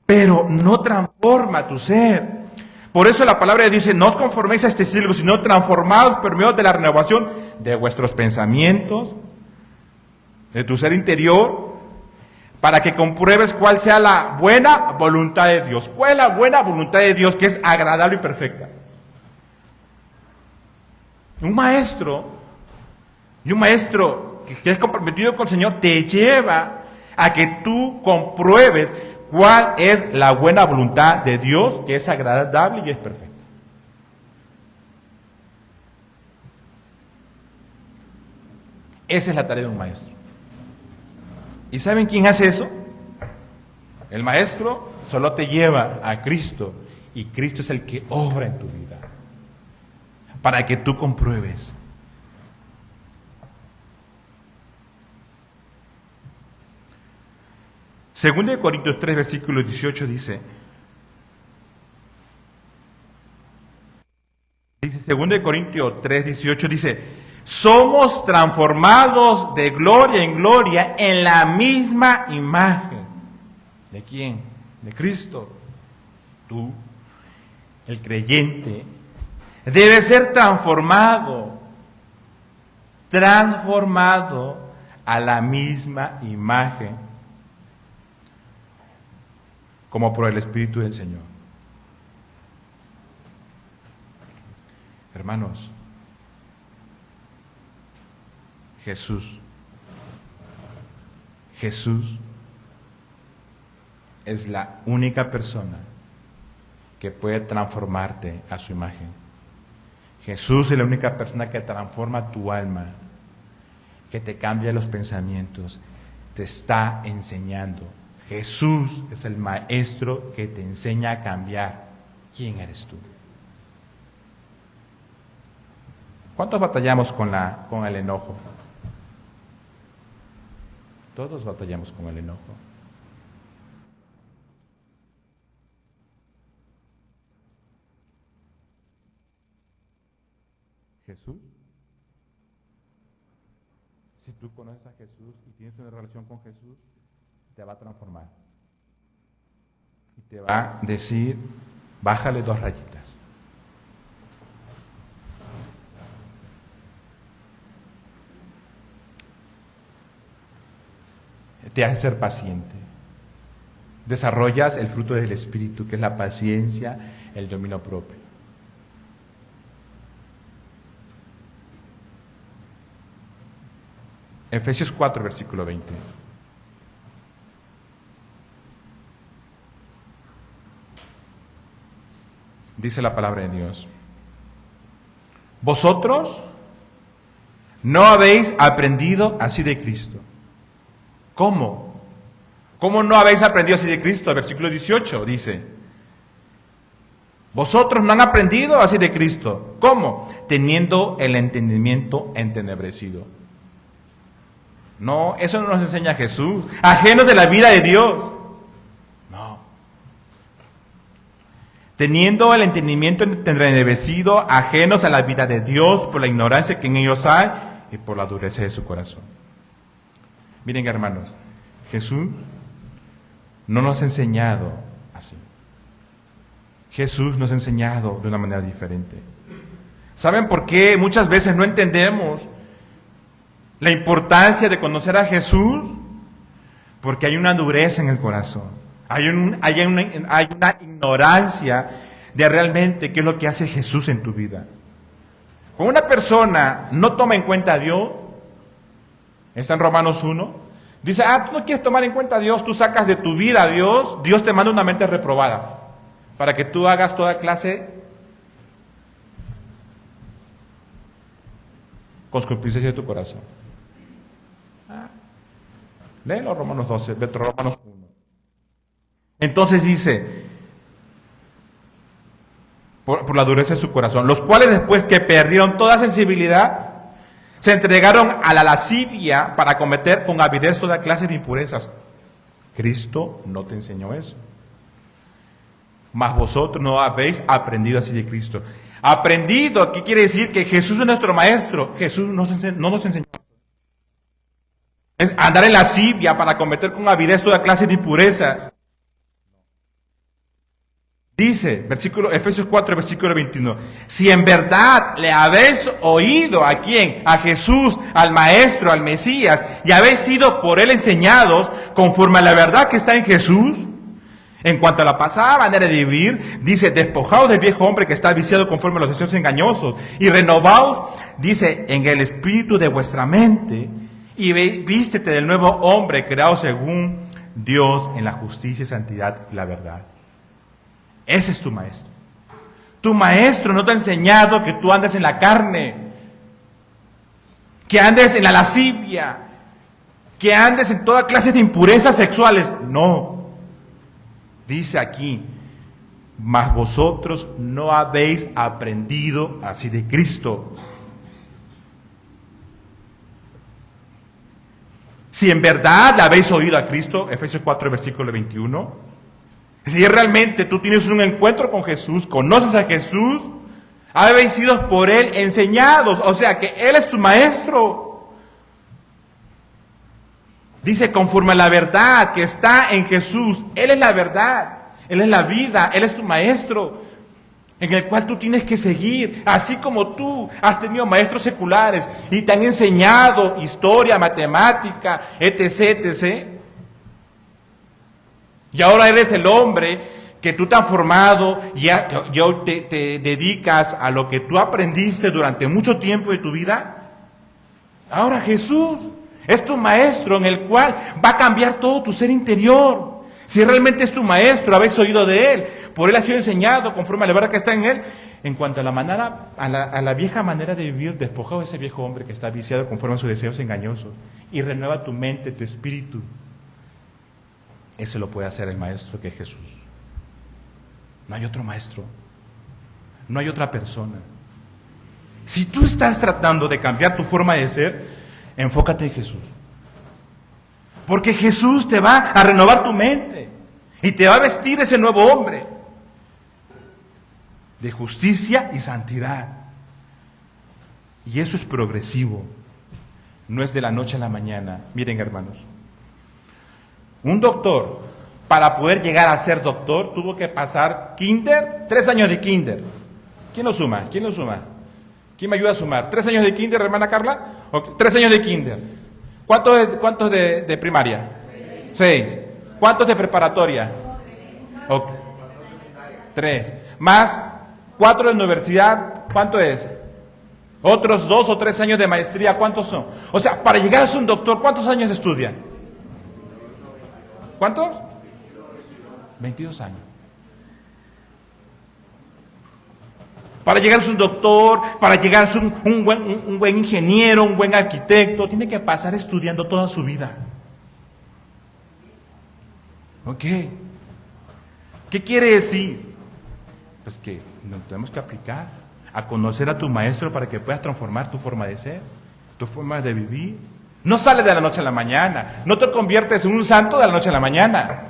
pero no transforma tu ser. Por eso la palabra dice, no os conforméis a este siglo, sino transformados por medio de la renovación de vuestros pensamientos, de tu ser interior, para que compruebes cuál sea la buena voluntad de Dios. ¿Cuál es la buena voluntad de Dios que es agradable y perfecta? Un maestro que es comprometido con el Señor te lleva a que tú compruebes cuál es la buena voluntad de Dios, que es agradable y es perfecta. Esa es la tarea de un maestro. ¿Y saben quién hace eso? El maestro solo te lleva a Cristo, y Cristo es el que obra en tu vida, para que tú compruebes. Segundo de Corintios 3, versículo 18 dice, segundo de Corintios 3, 18 dice, somos transformados de gloria en gloria en la misma imagen. ¿De quién? De Cristo. Tú, el creyente, debe ser transformado a la misma imagen, como por el Espíritu del Señor. Hermanos, Jesús es la única persona que puede transformarte a su imagen. Jesús es la única persona que transforma tu alma, que te cambia los pensamientos, te está enseñando. Jesús es el maestro que te enseña a cambiar. ¿Quién eres tú? ¿Cuántos batallamos con el enojo? Todos batallamos con el enojo. Jesús, si tú conoces a Jesús y tienes una relación con Jesús, te va a transformar. Y te va a decir, bájale 2 rayitas. Te hace ser paciente. Desarrollas el fruto del Espíritu, que es la paciencia, el dominio propio. Efesios 4, versículo 20. Dice la palabra de Dios. Vosotros no habéis aprendido así de Cristo. ¿Cómo? ¿Cómo no habéis aprendido así de Cristo? El versículo 18 dice, vosotros no han aprendido así de Cristo. ¿Cómo? Teniendo el entendimiento entenebrecido. No, eso no nos enseña Jesús. Ajenos de la vida de Dios. No. Teniendo el entendimiento entenebrecido, ajenos a la vida de Dios por la ignorancia que en ellos hay y por la dureza de su corazón. Miren, hermanos, Jesús no nos ha enseñado así. Jesús nos ha enseñado de una manera diferente. ¿Saben por qué muchas veces no entendemos la importancia de conocer a Jesús? Porque hay una dureza en el corazón. Hay una ignorancia de realmente qué es lo que hace Jesús en tu vida. Cuando una persona no toma en cuenta a Dios, está en Romanos 1, dice, tú no quieres tomar en cuenta a Dios, tú sacas de tu vida a Dios, Dios te manda una mente reprobada, para que tú hagas toda clase concupiscencia de tu corazón. Léelo Romanos 12, Romanos 1. Entonces dice, por la dureza de su corazón, los cuales después que perdieron toda sensibilidad, se entregaron a la lascivia para cometer con avidez toda clase de impurezas. Cristo no te enseñó eso. Mas vosotros no habéis aprendido así de Cristo. Aprendido, ¿qué quiere decir? Que Jesús es nuestro maestro. Jesús no nos enseñó. Es andar en lascivia para cometer con avidez toda clase de impurezas. Dice, Efesios 4, versículo 21, si en verdad le habéis oído, ¿a quién? A Jesús, al Maestro, al Mesías, y habéis sido por él enseñados conforme a la verdad que está en Jesús. En cuanto a la pasada manera de vivir, dice, despojaos del viejo hombre que está viciado conforme a los deseos engañosos, y renovaos, dice, en el espíritu de vuestra mente, y vístete del nuevo hombre creado según Dios en la justicia y santidad y la verdad. Ese es tu maestro. Tu maestro no te ha enseñado que tú andes en la carne. que andes en la lascivia, que andes en toda clase de impurezas sexuales. No. Dice aquí, mas vosotros no habéis aprendido así de Cristo. Si en verdad le habéis oído a Cristo, Efesios 4, versículo 21, si realmente tú tienes un encuentro con Jesús, conoces a Jesús, habéis sido por Él enseñados, o sea que Él es tu maestro. Dice, conforme a la verdad que está en Jesús, Él es la verdad, Él es la vida, Él es tu maestro, en el cual tú tienes que seguir, así como tú has tenido maestros seculares y te han enseñado historia, matemática, etc., etc. Y ahora eres el hombre que tú te has formado y hoy te dedicas a lo que tú aprendiste durante mucho tiempo de tu vida. Ahora Jesús es tu maestro en el cual va a cambiar todo tu ser interior. Si realmente es tu maestro, habéis oído de Él, por Él ha sido enseñado conforme a la verdad que está en Él. En cuanto a la manera, a la vieja manera de vivir, despojado de ese viejo hombre que está viciado conforme a sus deseos engañosos y renueva tu mente, tu espíritu. Eso lo puede hacer el maestro que es Jesús. No hay otro maestro, no hay otra persona. Si tú estás tratando de cambiar tu forma de ser, enfócate en Jesús. Porque Jesús te va a renovar tu mente y te va a vestir ese nuevo hombre de justicia y santidad. Y eso es progresivo, no es de la noche a la mañana. Miren, hermanos, un doctor, para poder llegar a ser doctor, tuvo que pasar 3 años de kinder. ¿Quién lo suma? ¿Quién lo suma? ¿Quién me ayuda a sumar? 3 años de kinder, hermana Carla. 3 años de kinder. ¿Cuántos de primaria? 6. ¿Cuántos de preparatoria? 3. Más 4 de universidad. ¿Cuánto es? Otros 2 o 3 años de maestría. ¿Cuántos son? O sea, para llegar a ser un doctor, ¿cuántos años estudia? ¿Cuántos? 22 años. Para llegar a ser un doctor, para llegar a ser un buen ingeniero, un buen arquitecto, tiene que pasar estudiando toda su vida. ¿Ok? ¿Qué quiere decir? Pues que nos tenemos que aplicar a conocer a tu maestro para que puedas transformar tu forma de ser, tu forma de vivir. No sale de la noche a la mañana, no te conviertes en un santo de la noche a la mañana.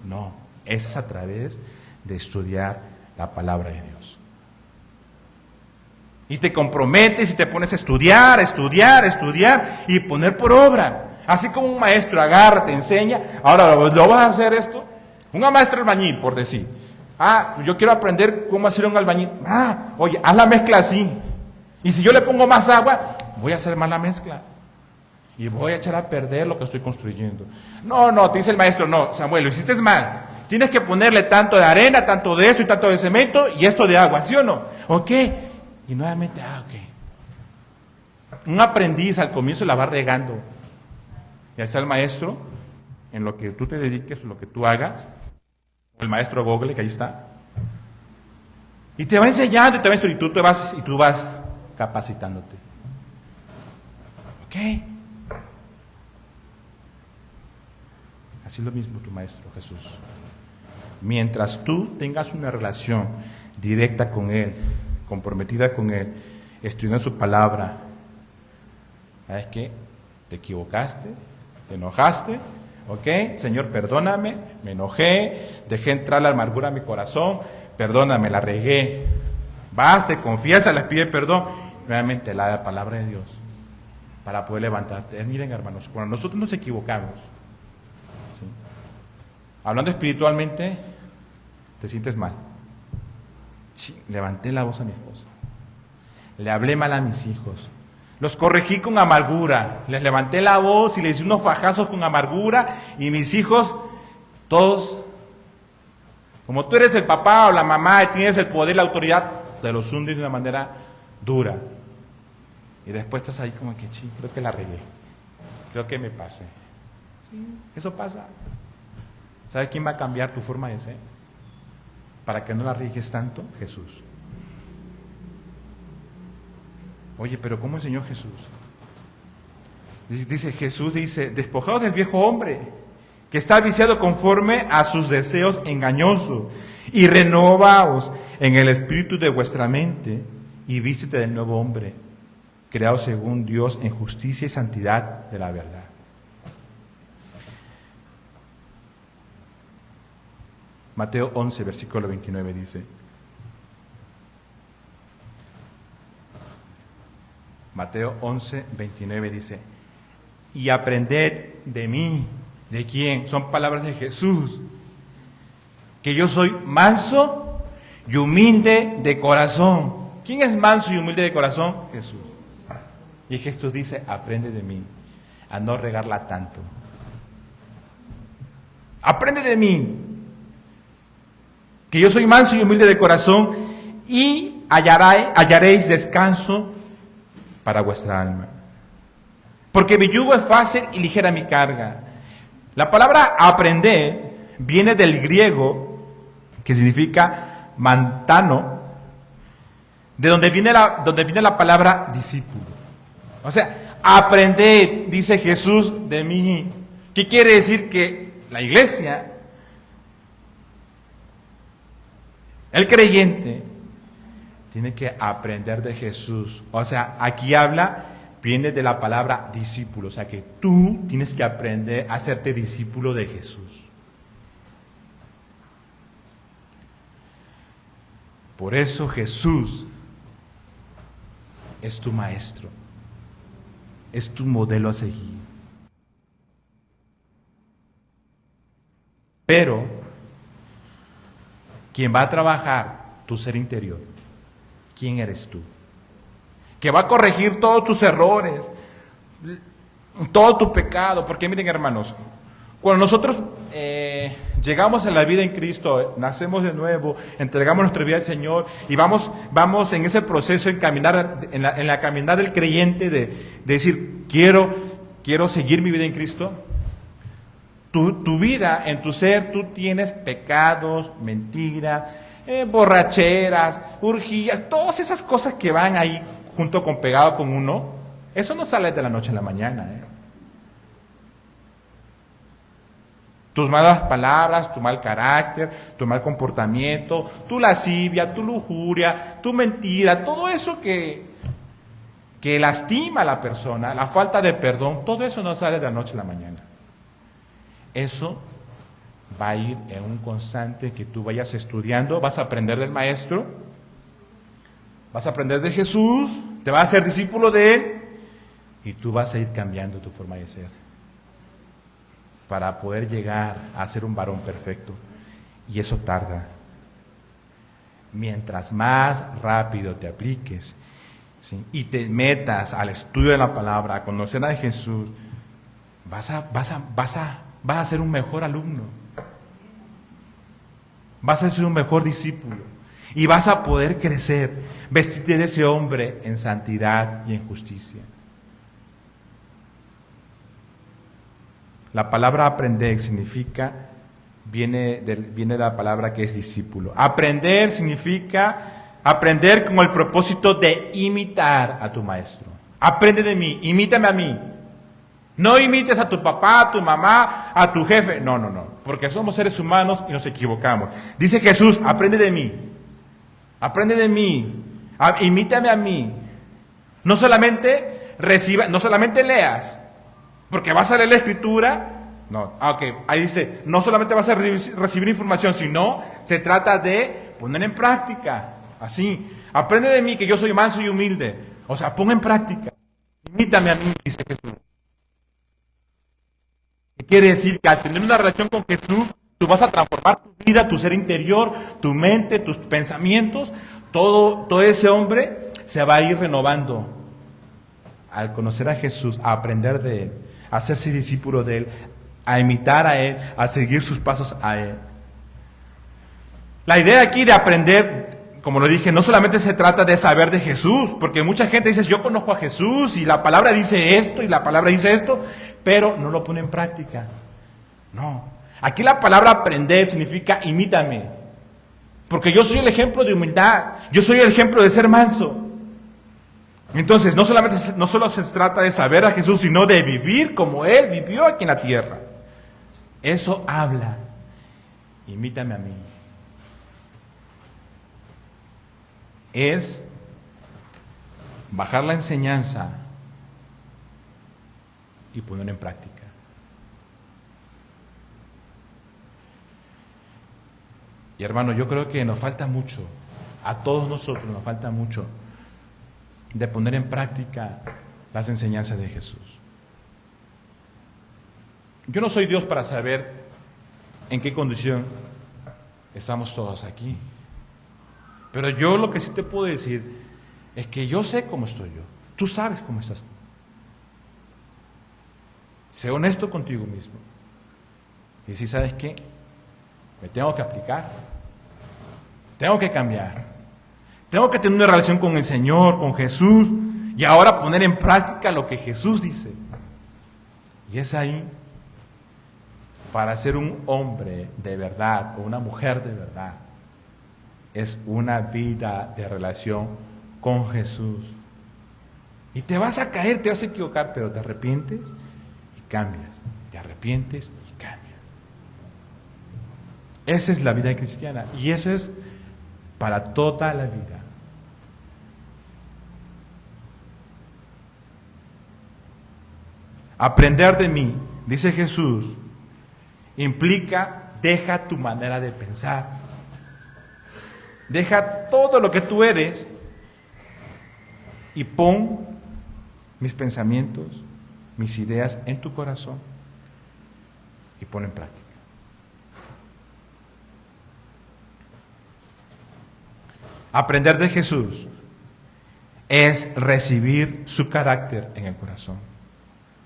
No, es a través de estudiar la palabra de Dios. Y te comprometes y te pones a estudiar y poner por obra. Así como un maestro agarra, te enseña, ahora lo vas a hacer esto. Un maestro albañil, por decir. Yo quiero aprender cómo hacer un albañil. Oye, haz la mezcla así. Y si yo le pongo más agua, voy a hacer mal la mezcla. Y voy a echar a perder lo que estoy construyendo. No, te dice el maestro, no, Samuel, lo hiciste mal. Tienes que ponerle tanto de arena, tanto de eso y tanto de cemento y esto de agua, ¿sí o no? ¿Ok? Y nuevamente, ok. Un aprendiz al comienzo la va regando. Ya está el maestro, en lo que tú te dediques, en lo que tú hagas. El maestro Google, que ahí está. Y te va enseñando y tú vas capacitándote. ¿Ok? Así es lo mismo tu maestro Jesús. Mientras tú tengas una relación directa con Él, comprometida con Él, estudiando su palabra, ¿sabes qué? Te equivocaste, te enojaste, ¿ok? Señor, perdóname, me enojé, dejé entrar la amargura a mi corazón, perdóname, la regué. Vas, te confiesas, les pide perdón, nuevamente la palabra de Dios para poder levantarte. Miren, hermanos, cuando nosotros nos equivocamos, ¿sí? Hablando espiritualmente, te sientes mal. Sí, levanté la voz a mi esposa, le hablé mal a mis hijos, los corregí con amargura, les levanté la voz y les di unos fajazos con amargura, y mis hijos, todos, como tú eres el papá o la mamá y tienes el poder y la autoridad, te los hundes de una manera dura. Y después estás ahí como que, creo que la regué, creo que me pasé. Sí, eso pasa. ¿Sabes quién va a cambiar tu forma de ser? Para que no la riegues tanto, Jesús. Oye, pero ¿cómo enseñó Jesús? Jesús dice, despojaos del viejo hombre, que está viciado conforme a sus deseos engañosos, y renovaos en el espíritu de vuestra mente, y vístete del nuevo hombre, creado según Dios en justicia y santidad de la verdad. Mateo 11, versículo 29 dice, Mateo 11, 29 dice, y aprended de mí. ¿De quién? Son palabras de Jesús. Que yo soy manso y humilde de corazón. ¿Quién es manso y humilde de corazón? Jesús. Y Jesús dice, aprende de mí, a no regarla tanto. Aprende de mí, que yo soy manso y humilde de corazón, y hallaréis descanso para vuestra alma. Porque mi yugo es fácil y ligera mi carga. La palabra aprender viene del griego, que significa mantano, de donde viene la palabra discípulo. O sea, aprended, dice Jesús, de mí. ¿Qué quiere decir? Que la iglesia, el creyente, tiene que aprender de Jesús. O sea, aquí viene de la palabra discípulo. O sea, que tú tienes que aprender a hacerte discípulo de Jesús. Por eso Jesús es tu maestro, es tu modelo a seguir. Pero quien va a trabajar tu ser interior, ¿quién eres tú? Que va a corregir todos tus errores, todo tu pecado. Porque miren, hermanos, cuando nosotros llegamos a la vida en Cristo, nacemos de nuevo, entregamos nuestra vida al Señor y vamos en ese proceso en la caminar del creyente de decir, quiero seguir mi vida en Cristo. Tu vida, en tu ser, tú tienes pecados, mentiras, borracheras, urgías, todas esas cosas que van ahí junto con pegado con uno. Eso no sale de la noche a la mañana. Tus malas palabras, tu mal carácter, tu mal comportamiento, tu lascivia, tu lujuria, tu mentira, todo eso que lastima a la persona, la falta de perdón, todo eso no sale de la noche a la mañana. Eso va a ir en un constante que tú vayas estudiando, vas a aprender del Maestro, vas a aprender de Jesús, te vas a hacer discípulo de Él y tú vas a ir cambiando tu forma de ser para poder llegar a ser un varón perfecto. Y eso tarda. Mientras más rápido te apliques, ¿sí?, y te metas al estudio de la palabra, a conocer a Jesús, vas a ser un mejor alumno, vas a ser un mejor discípulo y vas a poder crecer, vestirte de ese hombre en santidad y en justicia. La palabra aprender viene de la palabra que es discípulo. Aprender significa aprender con el propósito de imitar a tu maestro. Aprende de mí, imítame a mí. No imites a tu papá, a tu mamá, a tu jefe. No, porque somos seres humanos y nos equivocamos. Dice Jesús, aprende de mí. Aprende de mí. Imítame a mí. No solamente leas, porque vas a leer la Escritura. No, ahí dice, no solamente vas a recibir información, sino se trata de poner en práctica. Así, aprende de mí que yo soy manso y humilde. O sea, pon en práctica. Imítame a mí, dice Jesús. Quiere decir que al tener una relación con Jesús, tú vas a transformar tu vida, tu ser interior, tu mente, tus pensamientos. Todo ese hombre se va a ir renovando al conocer a Jesús, a aprender de Él, a hacerse discípulo de Él, a imitar a Él, a seguir sus pasos a Él. La idea aquí de aprender, como lo dije, no solamente se trata de saber de Jesús, porque mucha gente dice, yo conozco a Jesús y la palabra dice esto y la palabra dice esto, pero no lo pone en práctica. No. Aquí la palabra aprender significa imítame. Porque yo soy el ejemplo de humildad. Yo soy el ejemplo de ser manso. Entonces, no solo se trata de saber a Jesús, sino de vivir como Él vivió aquí en la tierra. Eso habla. Imítame a mí. Es bajar la enseñanza y poner en práctica. Y hermano, yo creo que nos falta mucho, a todos nosotros nos falta mucho de poner en práctica las enseñanzas de Jesús. Yo no soy Dios para saber en qué condición estamos todos aquí. Pero yo lo que sí te puedo decir es que yo sé cómo estoy yo. Tú sabes cómo estás tú. Sé honesto contigo mismo. Y si sabes qué, me tengo que aplicar. Tengo que cambiar. Tengo que tener una relación con el Señor, con Jesús, y ahora poner en práctica lo que Jesús dice. Y es ahí, para ser un hombre de verdad o una mujer de verdad, es una vida de relación con Jesús. Y te vas a caer, te vas a equivocar, pero te arrepientes y cambias. Te arrepientes y cambias. Esa es la vida cristiana y eso es para toda la vida. Aprender de mí, dice Jesús, implica deja tu manera de pensar. Deja todo lo que tú eres y pon mis pensamientos, mis ideas en tu corazón y pon en práctica. Aprender de Jesús es recibir su carácter en el corazón.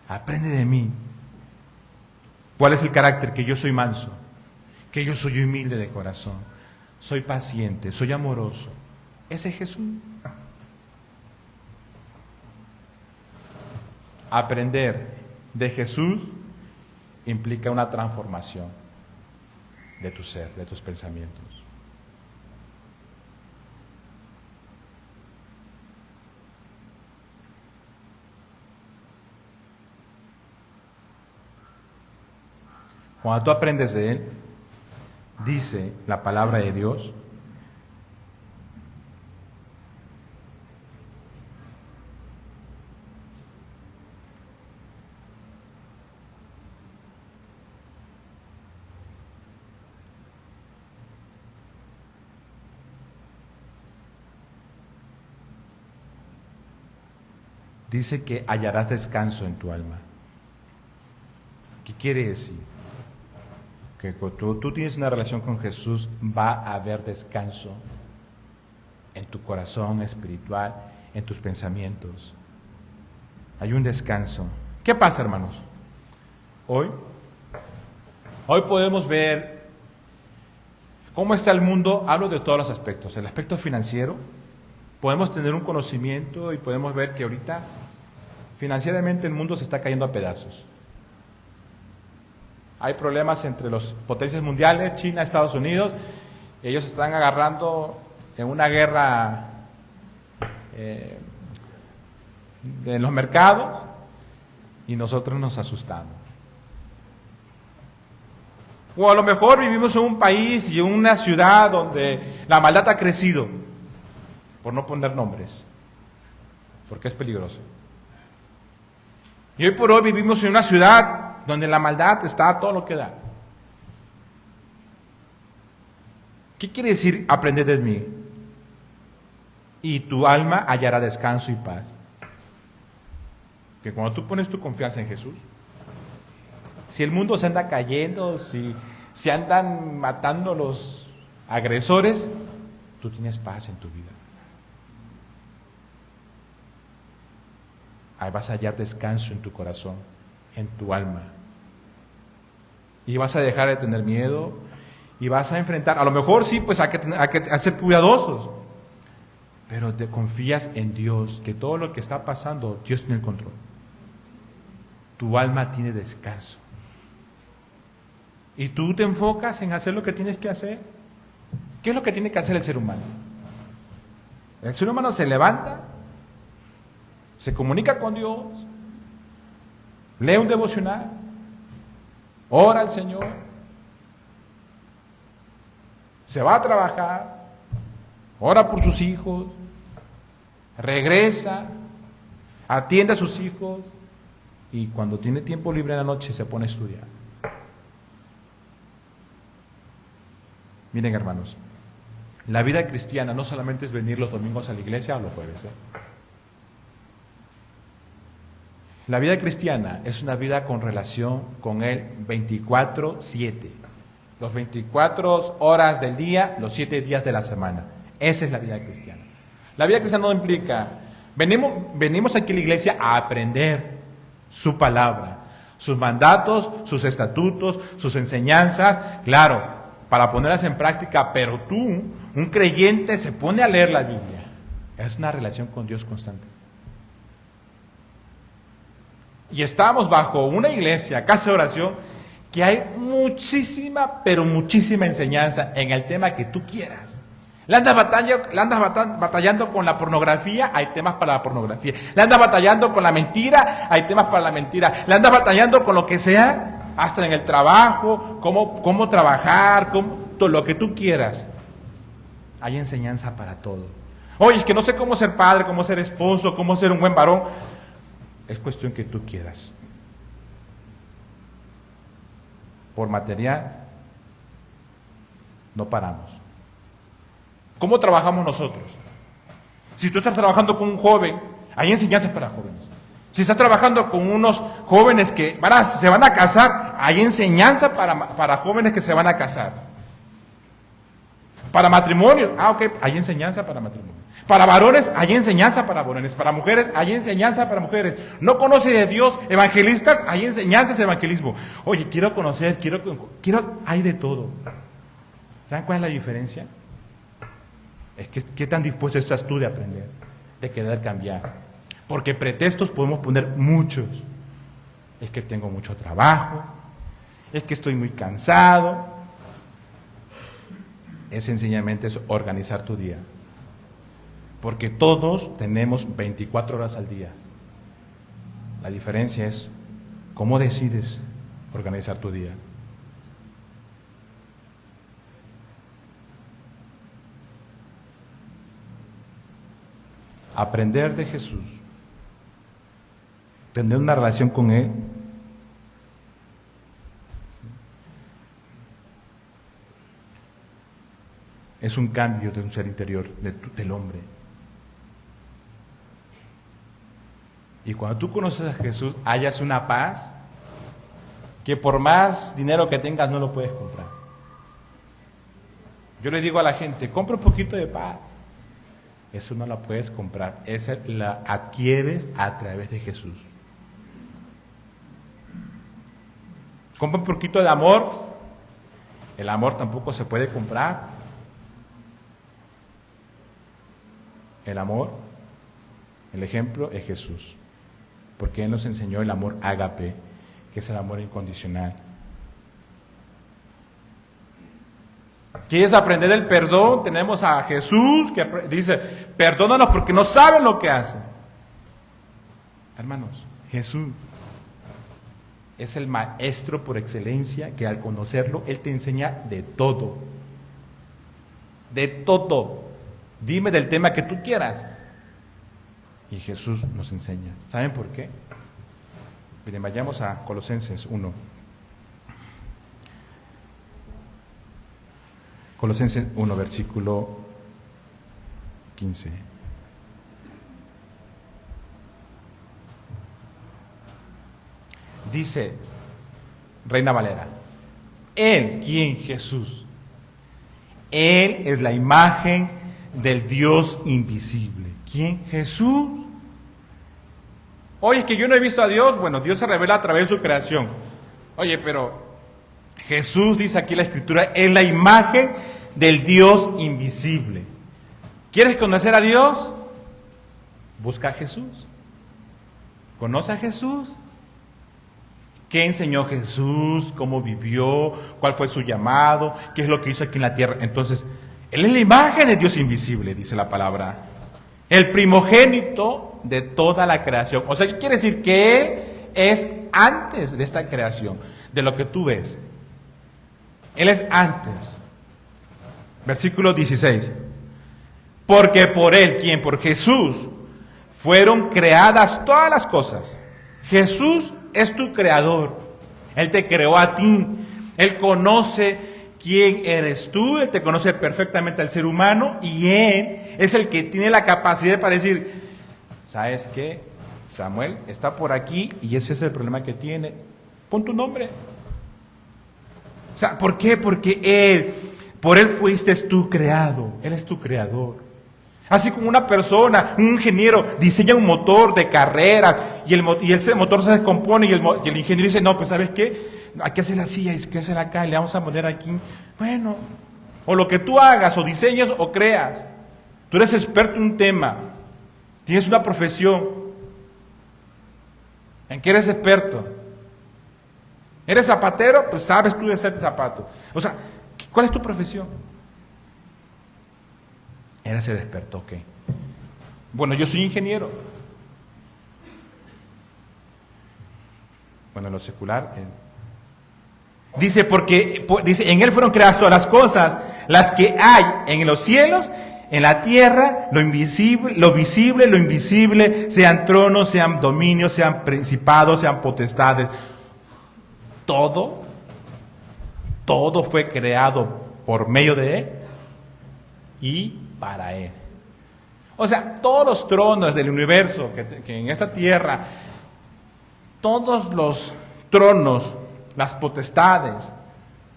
Aprende de mí. ¿Cuál es el carácter? Que yo soy manso, que yo soy humilde de corazón, soy paciente, soy amoroso. Ese es Jesús. Aprender de Jesús implica una transformación de tu ser, de tus pensamientos. Cuando tú aprendes de Él, dice la palabra de Dios, dice que hallarás descanso en tu alma. ¿Qué quiere decir? Que cuando tú tienes una relación con Jesús, va a haber descanso en tu corazón espiritual, en tus pensamientos. Hay un descanso. ¿Qué pasa, hermanos? Hoy podemos ver cómo está el mundo. Hablo de todos los aspectos. El aspecto financiero, podemos tener un conocimiento y podemos ver que ahorita financieramente el mundo se está cayendo a pedazos. Hay problemas entre las potencias mundiales, China, Estados Unidos. Ellos están agarrando en una guerra en los mercados y nosotros nos asustamos. O a lo mejor vivimos en un país y en una ciudad donde la maldad ha crecido, por no poner nombres, porque es peligroso. Y hoy por hoy vivimos en una ciudad donde la maldad está a todo lo que da. ¿Qué quiere decir aprender de mí? Y tu alma hallará descanso y paz. Que cuando tú pones tu confianza en Jesús, si el mundo se anda cayendo, si se andan matando los agresores, tú tienes paz en tu vida. Ahí vas a hallar descanso en tu corazón, en tu alma. Y vas a dejar de tener miedo y vas a enfrentar, a lo mejor sí, pues hay que ser cuidadosos, pero te confías en Dios, que todo lo que está pasando, Dios tiene el control. Tu alma tiene descanso. Y tú te enfocas en hacer lo que tienes que hacer. ¿Qué es lo que tiene que hacer el ser humano? El ser humano se levanta Se comunica con Dios, lee un devocional, ora al Señor, se va a trabajar, ora por sus hijos, regresa, atiende a sus hijos y cuando tiene tiempo libre en la noche se pone a estudiar. Miren, hermanos, la vida cristiana no solamente es venir los domingos a la iglesia o los jueves. La vida cristiana es una vida con relación con Él 24/7. Los 24 horas del día, los 7 días de la semana. Esa es la vida cristiana. La vida cristiana no implica, venimos aquí a la iglesia a aprender su palabra, sus mandatos, sus estatutos, sus enseñanzas, claro, para ponerlas en práctica, pero tú, un creyente, se pone a leer la Biblia. Es una relación con Dios constante. Y estamos bajo una iglesia, casa de oración, que hay muchísima, pero muchísima enseñanza en el tema que tú quieras. Le andas batallando con la pornografía, hay temas para la pornografía. Le andas batallando con la mentira, hay temas para la mentira. Le andas batallando con lo que sea, hasta en el trabajo, cómo trabajar, todo lo que tú quieras. Hay enseñanza para todo. Oye, es que no sé cómo ser padre, cómo ser esposo, cómo ser un buen varón. Es cuestión que tú quieras. Por material, no paramos. ¿Cómo trabajamos nosotros? Si tú estás trabajando con un joven, hay enseñanzas para jóvenes. Si estás trabajando con unos jóvenes que se van a casar, hay enseñanza para jóvenes que se van a casar. Para matrimonio, ok, hay enseñanza para matrimonio. Para varones, hay enseñanza para varones. Para mujeres, hay enseñanza para mujeres. No conoce de Dios, evangelistas, hay enseñanzas de evangelismo. Oye, quiero conocer, hay de todo. ¿Saben cuál es la diferencia? Es que qué tan dispuesto estás tú de aprender, de querer cambiar. Porque pretextos podemos poner muchos. Es que tengo mucho trabajo, es que estoy muy cansado. Es sencillamente eso, organizar tu día. Porque todos tenemos 24 horas al día. La diferencia es cómo decides organizar tu día. Aprender de Jesús, tener una relación con Él, es un cambio de un ser interior, del hombre. Y cuando tú conoces a Jesús, hallas una paz que por más dinero que tengas no lo puedes comprar. Yo le digo a la gente, compra un poquito de paz. Eso no la puedes comprar, esa la adquieres a través de Jesús. Compra un poquito de amor, el amor tampoco se puede comprar. El amor, el ejemplo es Jesús, porque Él nos enseñó el amor ágape, que es el amor incondicional. ¿Quieres aprender el perdón? Tenemos a Jesús que dice, perdónanos porque no saben lo que hacen. Hermanos, Jesús es el maestro por excelencia que al conocerlo, Él te enseña de todo. De todo. Dime del tema que tú quieras. Y Jesús nos enseña. ¿Saben por qué? Miren, vayamos a Colosenses 1. Colosenses 1, versículo 15. Dice Reina Valera, Él, ¿quién? Jesús. Él es la imagen del Dios invisible. ¿Quién? Jesús. Oye, es que yo no he visto a Dios. Bueno, Dios se revela a través de su creación. Oye, pero Jesús, dice aquí la Escritura, es la imagen del Dios invisible. ¿Quieres conocer a Dios? Busca a Jesús. ¿Conoce a Jesús? ¿Qué enseñó Jesús? ¿Cómo vivió? ¿Cuál fue su llamado? ¿Qué es lo que hizo aquí en la tierra? Entonces, Él es la imagen de Dios invisible, dice la palabra. El primogénito de toda la creación. O sea, ¿qué quiere decir? Que Él es antes de esta creación, de lo que tú ves. Él es antes. Versículo 16. Porque por Él, ¿quién? Por Jesús, fueron creadas todas las cosas. Jesús es tu creador. Él te creó a ti. Él conoce quién eres tú. Él te conoce perfectamente al ser humano. Y Él es el que tiene la capacidad para decir, ¿sabes qué? Samuel está por aquí y ese es el problema que tiene. Pon tu nombre. O sea, ¿por qué? Porque por Él fuiste tú creado. Él es tu creador. Así como una persona, un ingeniero, diseña un motor de carrera y ese motor se descompone y el ingeniero dice, no, pues ¿sabes qué? Hay que hacerla así, hay que hacerla acá y le vamos a poner aquí. Bueno, o lo que tú hagas, o diseñes o creas. Tú eres experto en un tema, tienes una profesión. ¿En qué eres experto? ¿Eres zapatero? Pues sabes tú de hacer zapato. O sea, ¿cuál es tu profesión? Eres el experto, ok. Bueno, yo soy ingeniero. Bueno, en lo secular. Dice, dice, en Él fueron creadas todas las cosas, las que hay en los cielos, en la tierra, lo invisible, lo invisible, sean tronos, sean dominios, sean principados, sean potestades. Todo fue creado por medio de Él y para Él. O sea, todos los tronos del universo que en esta tierra, todos los tronos, las potestades,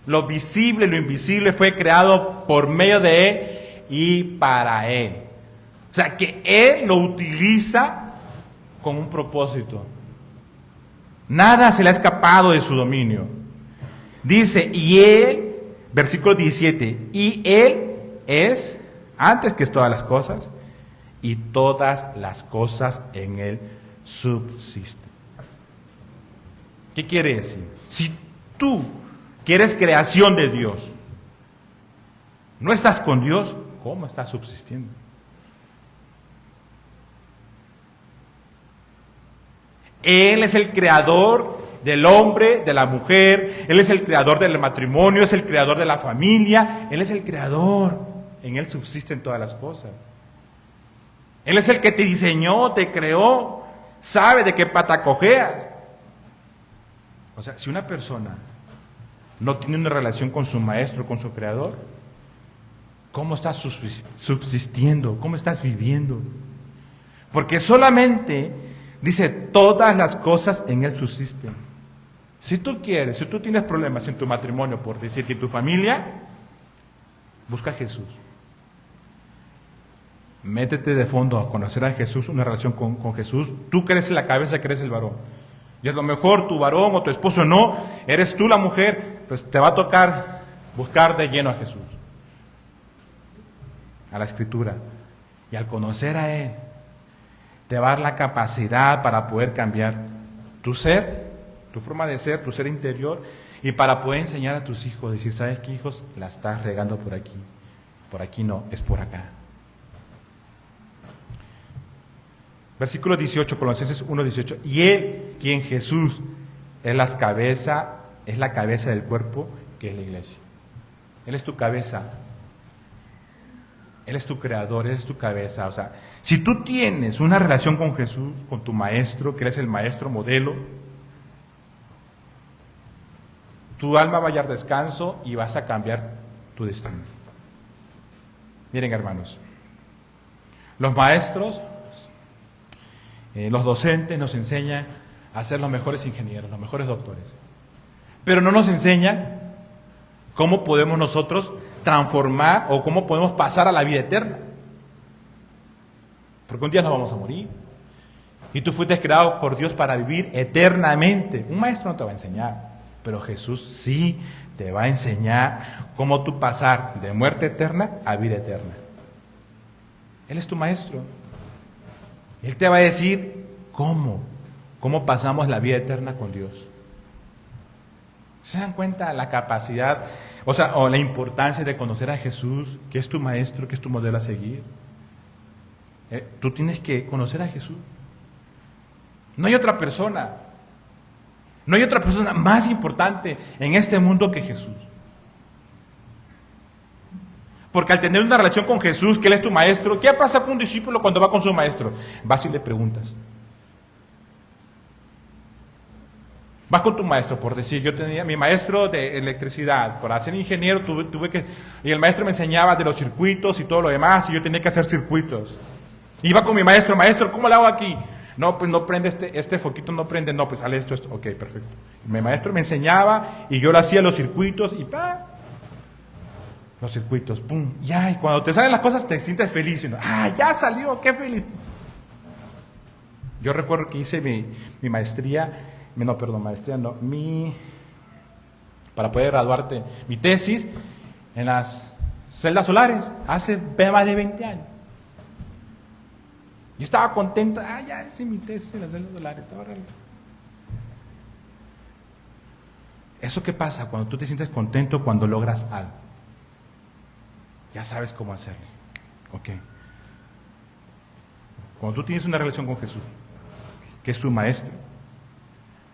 lo visible, lo invisible fue creado por medio de Él y para Él. O sea, que Él lo utiliza con un propósito. Nada se le ha escapado de su dominio. Dice, y Él, versículo 17, y Él es antes que todas las cosas, y todas las cosas en Él subsisten. ¿Qué quiere decir? Si tú, que eres creación de Dios, no estás con Dios, ¿cómo estás subsistiendo? Él es el creador del hombre, de la mujer, Él es el creador del matrimonio, es el creador de la familia, Él es el creador. En Él subsisten todas las cosas. Él es el que te diseñó, te creó, sabe de qué pata cojeas. O sea, si una persona no tiene una relación con su maestro, con su creador, ¿cómo estás subsistiendo? ¿Cómo estás viviendo? Porque solamente dice, todas las cosas en Él subsisten. Si tú quieres, si tú tienes problemas en tu matrimonio, por decir que en tu familia, busca a Jesús. Métete de fondo a conocer a Jesús, una relación con Jesús. Tú que eres la cabeza, que eres el varón. Y a lo mejor tu varón o tu esposo no, eres tú la mujer, pues te va a tocar buscar de lleno a Jesús, a la Escritura. Y al conocer a Él, te va a dar la capacidad para poder cambiar tu ser, tu forma de ser, tu ser interior, y para poder enseñar a tus hijos, decir, ¿sabes qué, hijos? La estás regando por aquí no, es por acá. Versículo 18, Colosenses 1:18. Y Él, quien Jesús, es la cabeza del cuerpo, que es la iglesia. Él es tu cabeza. Él es tu creador, Él es tu cabeza. O sea, si tú tienes una relación con Jesús, con tu maestro, que eres el maestro modelo, tu alma va a hallar descanso y vas a cambiar tu destino. Miren, hermanos, los maestros, los docentes nos enseñan a ser los mejores ingenieros, los mejores doctores. Pero no nos enseñan cómo podemos nosotros transformar o cómo podemos pasar a la vida eterna. Porque un día nos vamos a morir. Y tú fuiste creado por Dios para vivir eternamente. Un maestro no te va a enseñar, pero Jesús sí te va a enseñar cómo tú pasar de muerte eterna a vida eterna. Él es tu maestro. Él te va a decir cómo pasamos la vida eterna con Dios. ¿Se dan cuenta la capacidad, o la importancia de conocer a Jesús, que es tu maestro, que es tu modelo a seguir? Tú tienes que conocer a Jesús. No hay otra persona. No hay otra persona más importante en este mundo que Jesús. Porque al tener una relación con Jesús, que Él es tu maestro, ¿qué pasa con un discípulo cuando va con su maestro? Vas y le preguntas. Vas con tu maestro, por decir, yo tenía mi maestro de electricidad, por ser ingeniero tuve que, y el maestro me enseñaba de los circuitos y todo lo demás, y yo tenía que hacer circuitos. Iba con mi maestro, maestro, ¿cómo lo hago aquí? No, pues no prende este foquito, no prende, no, pues sale esto, ok, perfecto. Mi maestro me enseñaba y yo lo hacía los circuitos y ¡pam! Los circuitos, pum, ya, y cuando te salen las cosas te sientes feliz, y no, ya salió, qué feliz. Yo recuerdo que hice mi maestría, para poder graduarte, mi tesis en las celdas solares, hace más de 20 años. Yo estaba contento, ya hice mi tesis en las celdas solares, estaba realmente. ¿Eso qué pasa cuando tú te sientes contento cuando logras algo? Ya sabes cómo hacerlo. Ok. Cuando tú tienes una relación con Jesús, que es tu maestro,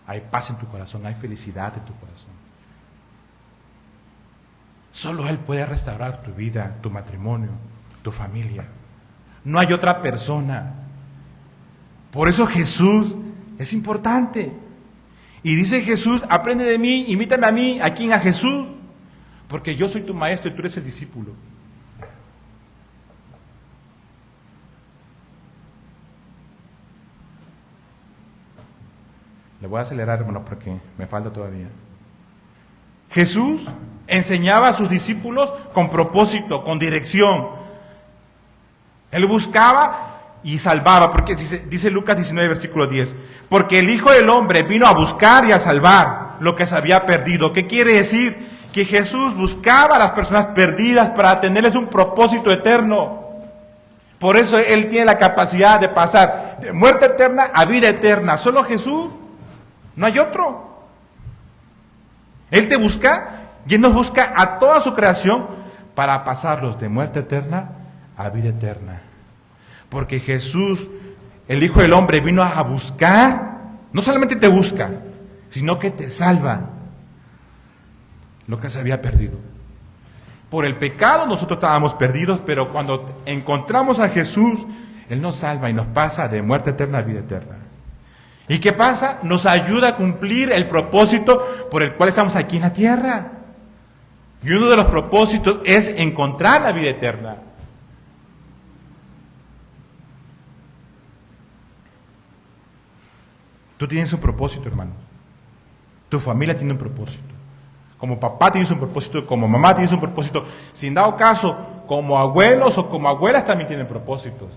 hay paz en tu corazón, hay felicidad en tu corazón. Solo Él puede restaurar tu vida, tu matrimonio, tu familia. No hay otra persona. Por eso Jesús es importante. Y dice Jesús, aprende de mí, imítame a mí, ¿a quién? A Jesús. Porque yo soy tu maestro y tú eres el discípulo. Le voy a acelerar, hermano, porque me falta todavía. Jesús enseñaba a sus discípulos con propósito, con dirección. Él buscaba y salvaba, porque dice Lucas 19, versículo 10, porque el Hijo del Hombre vino a buscar y a salvar lo que se había perdido. ¿Qué quiere decir? Que Jesús buscaba a las personas perdidas para tenerles un propósito eterno. Por eso Él tiene la capacidad de pasar de muerte eterna a vida eterna. Solo Jesús. No hay otro. Él te busca y Él nos busca a toda su creación para pasarlos de muerte eterna a vida eterna. Porque Jesús, el Hijo del Hombre, vino a buscar, no solamente te busca, sino que te salva lo que se había perdido. Por el pecado nosotros estábamos perdidos, pero cuando encontramos a Jesús, Él nos salva y nos pasa de muerte eterna a vida eterna. ¿Y qué pasa? Nos ayuda a cumplir el propósito por el cual estamos aquí en la tierra. Y uno de los propósitos es encontrar la vida eterna. Tú tienes un propósito, hermano. Tu familia tiene un propósito. Como papá tienes un propósito, como mamá tienes un propósito. Si en dado caso, como abuelos o como abuelas también tienen propósitos.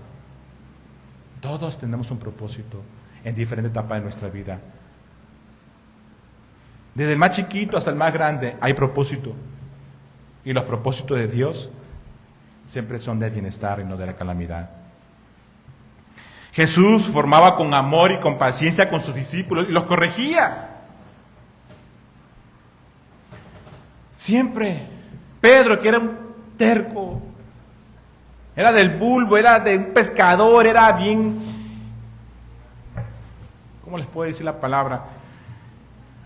Todos tenemos un propósito en diferentes etapas de nuestra vida. Desde el más chiquito hasta el más grande hay propósito. Y los propósitos de Dios siempre son de bienestar y no de la calamidad. Jesús formaba con amor y con paciencia con sus discípulos y los corregía. Siempre. Pedro, que era un terco, era del bulbo, era de un pescador, era bien, ¿cómo les puedo decir la palabra?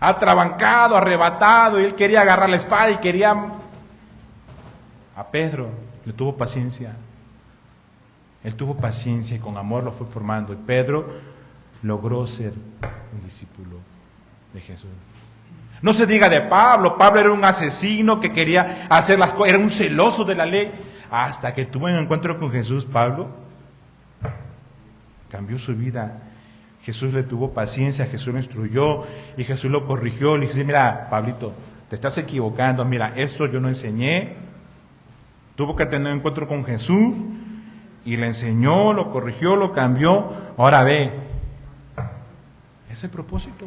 Atrabancado, arrebatado, y él quería agarrar la espada y quería... A Pedro le tuvo paciencia. Él tuvo paciencia y con amor lo fue formando. Y Pedro logró ser un discípulo de Jesús. No se diga de Pablo. Pablo era un asesino que quería hacer las cosas, era un celoso de la ley. Hasta que tuvo un encuentro con Jesús, Pablo cambió su vida. Jesús le tuvo paciencia, Jesús lo instruyó y Jesús lo corrigió. Le dice, mira, Pablito, te estás equivocando. Mira, esto yo no enseñé. Tuvo que tener un encuentro con Jesús y le enseñó, lo corrigió, lo cambió. Ahora ve, ese es el propósito.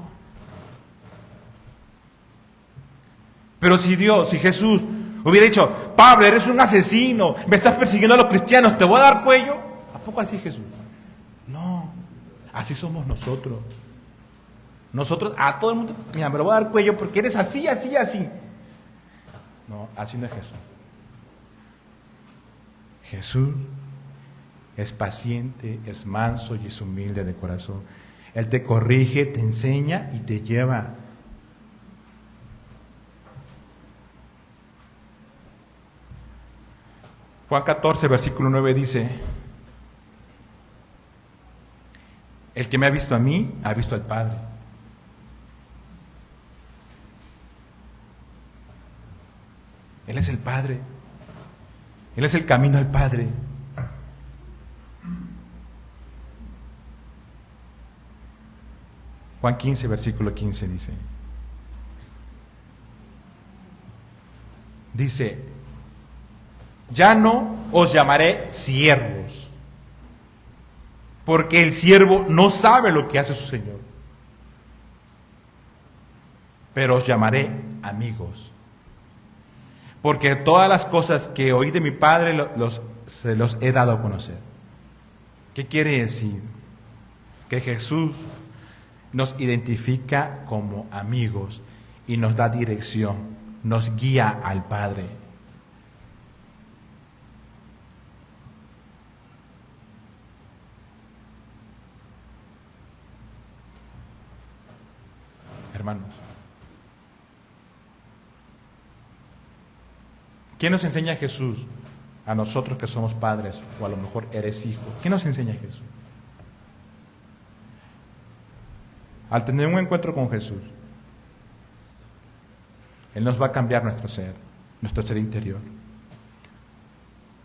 Pero si Jesús hubiera dicho, Pablo, eres un asesino, me estás persiguiendo a los cristianos, te voy a dar cuello, ¿a poco así Jesús? No, así somos nosotros. Nosotros a todo el mundo, mira, me lo voy a dar cuello porque eres así, así, así. No, así no es Jesús. Jesús es paciente, es manso y es humilde de corazón. Él te corrige, te enseña y te lleva. Juan 14, versículo 9 dice: el que me ha visto a mí, ha visto al Padre. Él es el Padre. Él es el camino al Padre. Juan 15, versículo 15 dice, ya no os llamaré siervos, porque el siervo no sabe lo que hace su Señor, pero os llamaré amigos, porque todas las cosas que oí de mi Padre se los he dado a conocer. ¿Qué quiere decir? Que Jesús nos identifica como amigos y nos da dirección, nos guía al Padre. Hermanos, ¿qué nos enseña Jesús a nosotros que somos padres, o a lo mejor eres hijo? ¿Qué nos enseña Jesús? Al tener un encuentro con Jesús, Él nos va a cambiar nuestro ser interior,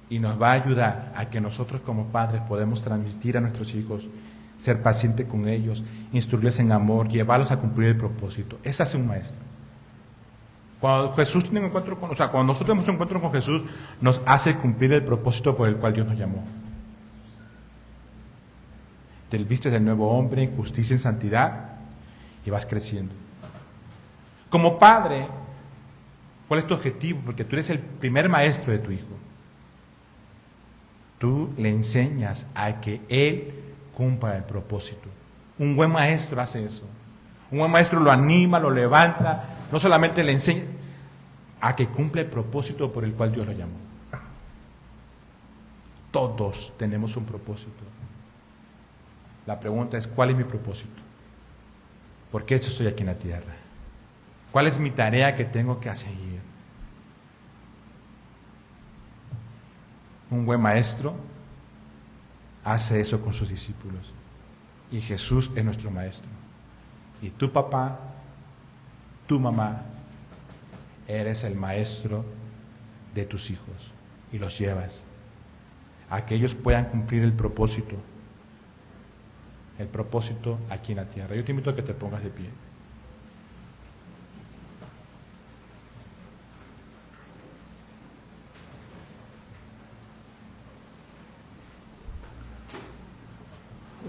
y nos va a ayudar a que nosotros como padres podemos transmitir a nuestros hijos, ser paciente con ellos, instruirles en amor, llevarlos a cumplir el propósito. Ese hace un maestro. Cuando Jesús tiene un encuentro cuando nosotros tenemos un encuentro con Jesús, nos hace cumplir el propósito por el cual Dios nos llamó. Te vistes del nuevo hombre en justicia y en santidad y vas creciendo. Como padre, ¿cuál es tu objetivo? Porque tú eres el primer maestro de tu hijo. Tú le enseñas a que él cumpla el propósito. Un buen maestro hace eso. Un buen maestro lo anima, lo levanta, no solamente le enseña a que cumpla el propósito por el cual Dios lo llamó. Todos tenemos un propósito. La pregunta es, ¿cuál es mi propósito? ¿Por qué estoy aquí en la tierra? ¿Cuál es mi tarea que tengo que seguir? Un buen maestro hace eso con sus discípulos. Y Jesús es nuestro maestro. Y tu papá, tu mamá, eres el maestro de tus hijos. Y los llevas a que ellos puedan cumplir el propósito. El propósito aquí en la tierra. Yo te invito a que te pongas de pie.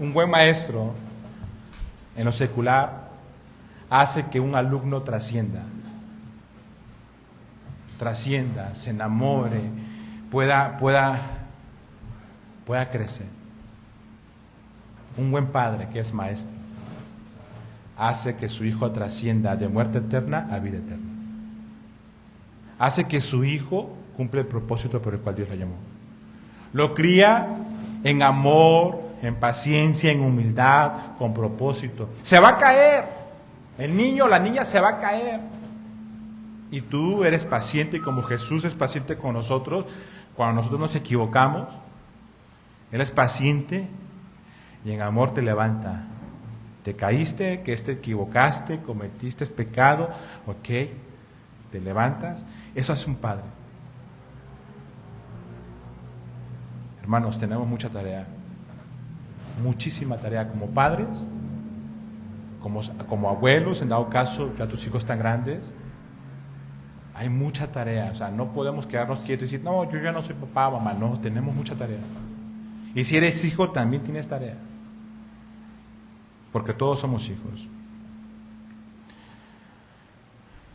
Un buen maestro en lo secular hace que un alumno trascienda, se enamore, pueda crecer. Un buen padre que es maestro hace que su hijo trascienda de muerte eterna a vida eterna. Hace que su hijo cumpla el propósito por el cual Dios lo llamó. Lo cría en amor, en paciencia, en humildad, con propósito. Se va a caer. El niño o la niña se va a caer. Y tú eres paciente como Jesús es paciente con nosotros. Cuando nosotros nos equivocamos, Él es paciente y en amor te levanta. Te caíste, que te equivocaste, cometiste pecado, ok, te levantas. Eso hace un padre. Hermanos, tenemos mucha tarea. Muchísima tarea como padres, como abuelos, en dado caso que a tus hijos están grandes. Hay mucha tarea, o sea, no podemos quedarnos quietos y decir, no, yo ya no soy papá, mamá. No, tenemos mucha tarea. Y si eres hijo, también tienes tarea. Porque todos somos hijos.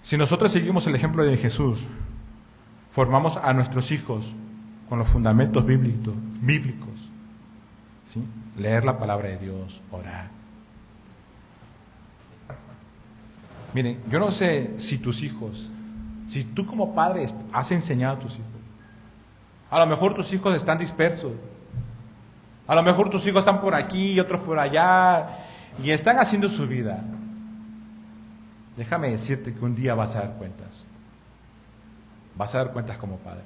Si nosotros seguimos el ejemplo de Jesús, formamos a nuestros hijos con los fundamentos bíblicos, ¿sí? Leer la palabra de Dios, orar. Miren, yo no sé si tus hijos, si tú como padre has enseñado a tus hijos. A lo mejor tus hijos están dispersos. A lo mejor tus hijos están por aquí y otros por allá. y están haciendo su vida, déjame decirte que un día vas a dar cuentas. Vas a dar cuentas como padre.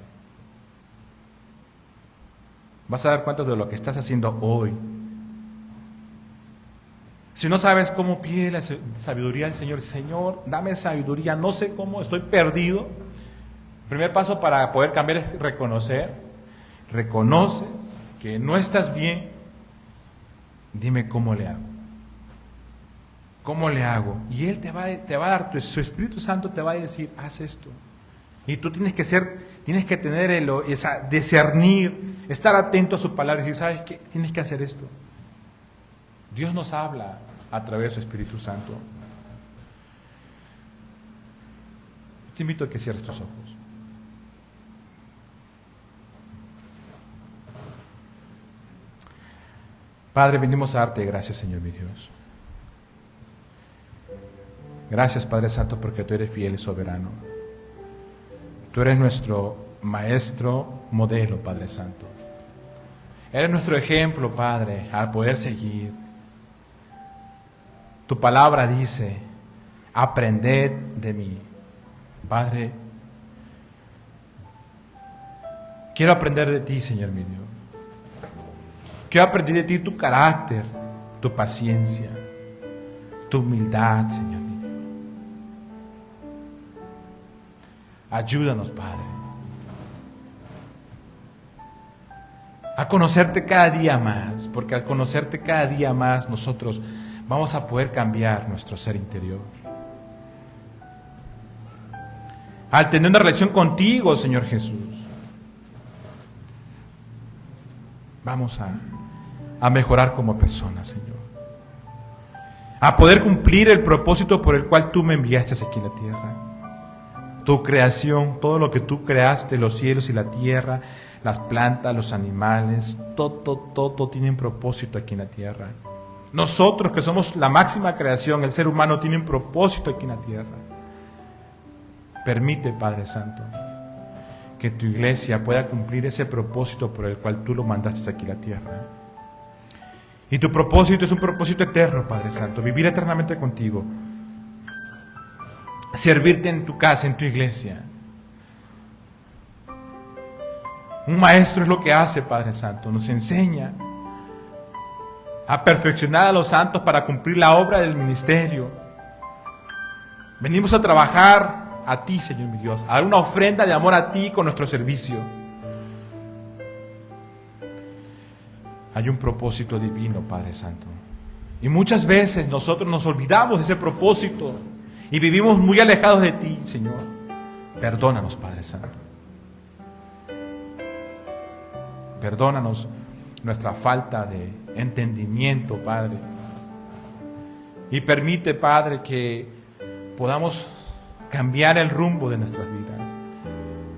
Vas a dar cuentas de lo que estás haciendo hoy. Si no sabes cómo, pide la sabiduría al Señor. Señor, dame sabiduría, no sé cómo, estoy perdido. El primer paso para poder cambiar es reconocer. Reconoce que no estás bien. Dime cómo le hago. ¿Cómo le hago? Y Él te va a dar, su Espíritu Santo te va a decir, haz esto. Y tú tienes que tener discernir, estar atento a su palabra y decir, ¿sabes qué? Tienes que hacer esto. Dios nos habla a través de su Espíritu Santo. Te invito a que cierres tus ojos. Padre, venimos a darte gracias, Señor mi Dios. Gracias, Padre Santo, porque tú eres fiel y soberano. Tú eres nuestro maestro modelo, Padre Santo. Eres nuestro ejemplo, Padre, a poder seguir. Tu palabra dice, aprended de mí. Padre, quiero aprender de ti, Señor mi Dios. Quiero aprender de ti tu carácter, tu paciencia, tu humildad, Señor mi Dios. Ayúdanos, Padre, a conocerte cada día más, porque al conocerte cada día más nosotros vamos a poder cambiar nuestro ser interior. Al tener una relación contigo, Señor Jesús, vamos a mejorar como personas, Señor. A poder cumplir el propósito por el cual tú me enviaste aquí en la tierra. Tu creación, todo lo que tú creaste, los cielos y la tierra, las plantas, los animales, todo tiene un propósito aquí en la tierra. Nosotros que somos la máxima creación, el ser humano tiene un propósito aquí en la tierra. Permite, Padre Santo, que tu iglesia pueda cumplir ese propósito por el cual tú lo mandaste aquí en la tierra. Y tu propósito es un propósito eterno, Padre Santo, vivir eternamente contigo, servirte en tu casa, en tu iglesia. Un maestro es lo que hace, Padre Santo, nos enseña a perfeccionar a los santos para cumplir la obra del ministerio. Venimos a trabajar a ti, Señor mi Dios, a dar una ofrenda de amor a ti con nuestro servicio. Hay un propósito divino, Padre Santo, y muchas veces nosotros nos olvidamos de ese propósito y vivimos muy alejados de ti, Señor. Perdónanos, Padre Santo. Perdónanos nuestra falta de entendimiento, Padre. Y permite, Padre, que podamos cambiar el rumbo de nuestras vidas.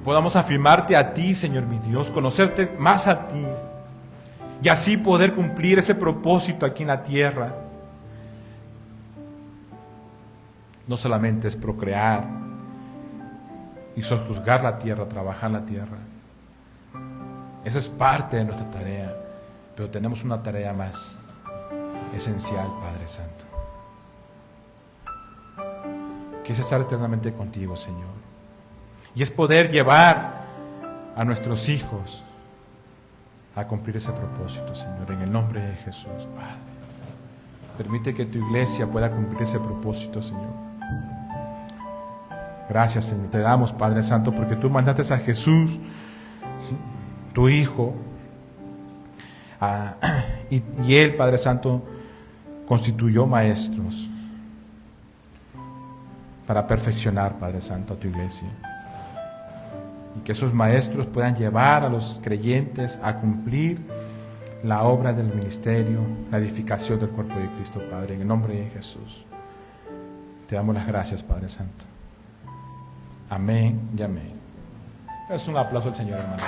Podamos afirmarte a ti, Señor mi Dios, conocerte más a ti. Y así poder cumplir ese propósito aquí en la tierra. No solamente es procrear y sojuzgar la tierra, trabajar la tierra. Esa es parte de nuestra tarea, pero tenemos una tarea más esencial, Padre Santo, que es estar eternamente contigo, Señor. Y es poder llevar a nuestros hijos a cumplir ese propósito, Señor, en el nombre de Jesús, Padre. Permite que tu iglesia pueda cumplir ese propósito, Señor. Gracias, Señor, te damos, Padre Santo, porque tú mandaste a Jesús, ¿sí?, tu Hijo, y Él, Padre Santo, constituyó maestros para perfeccionar, Padre Santo, a tu iglesia. Y que esos maestros puedan llevar a los creyentes a cumplir la obra del ministerio, la edificación del cuerpo de Cristo, Padre, en el nombre de Jesús. Te damos las gracias, Padre Santo. Amén y amén. Es un aplauso al Señor, hermano.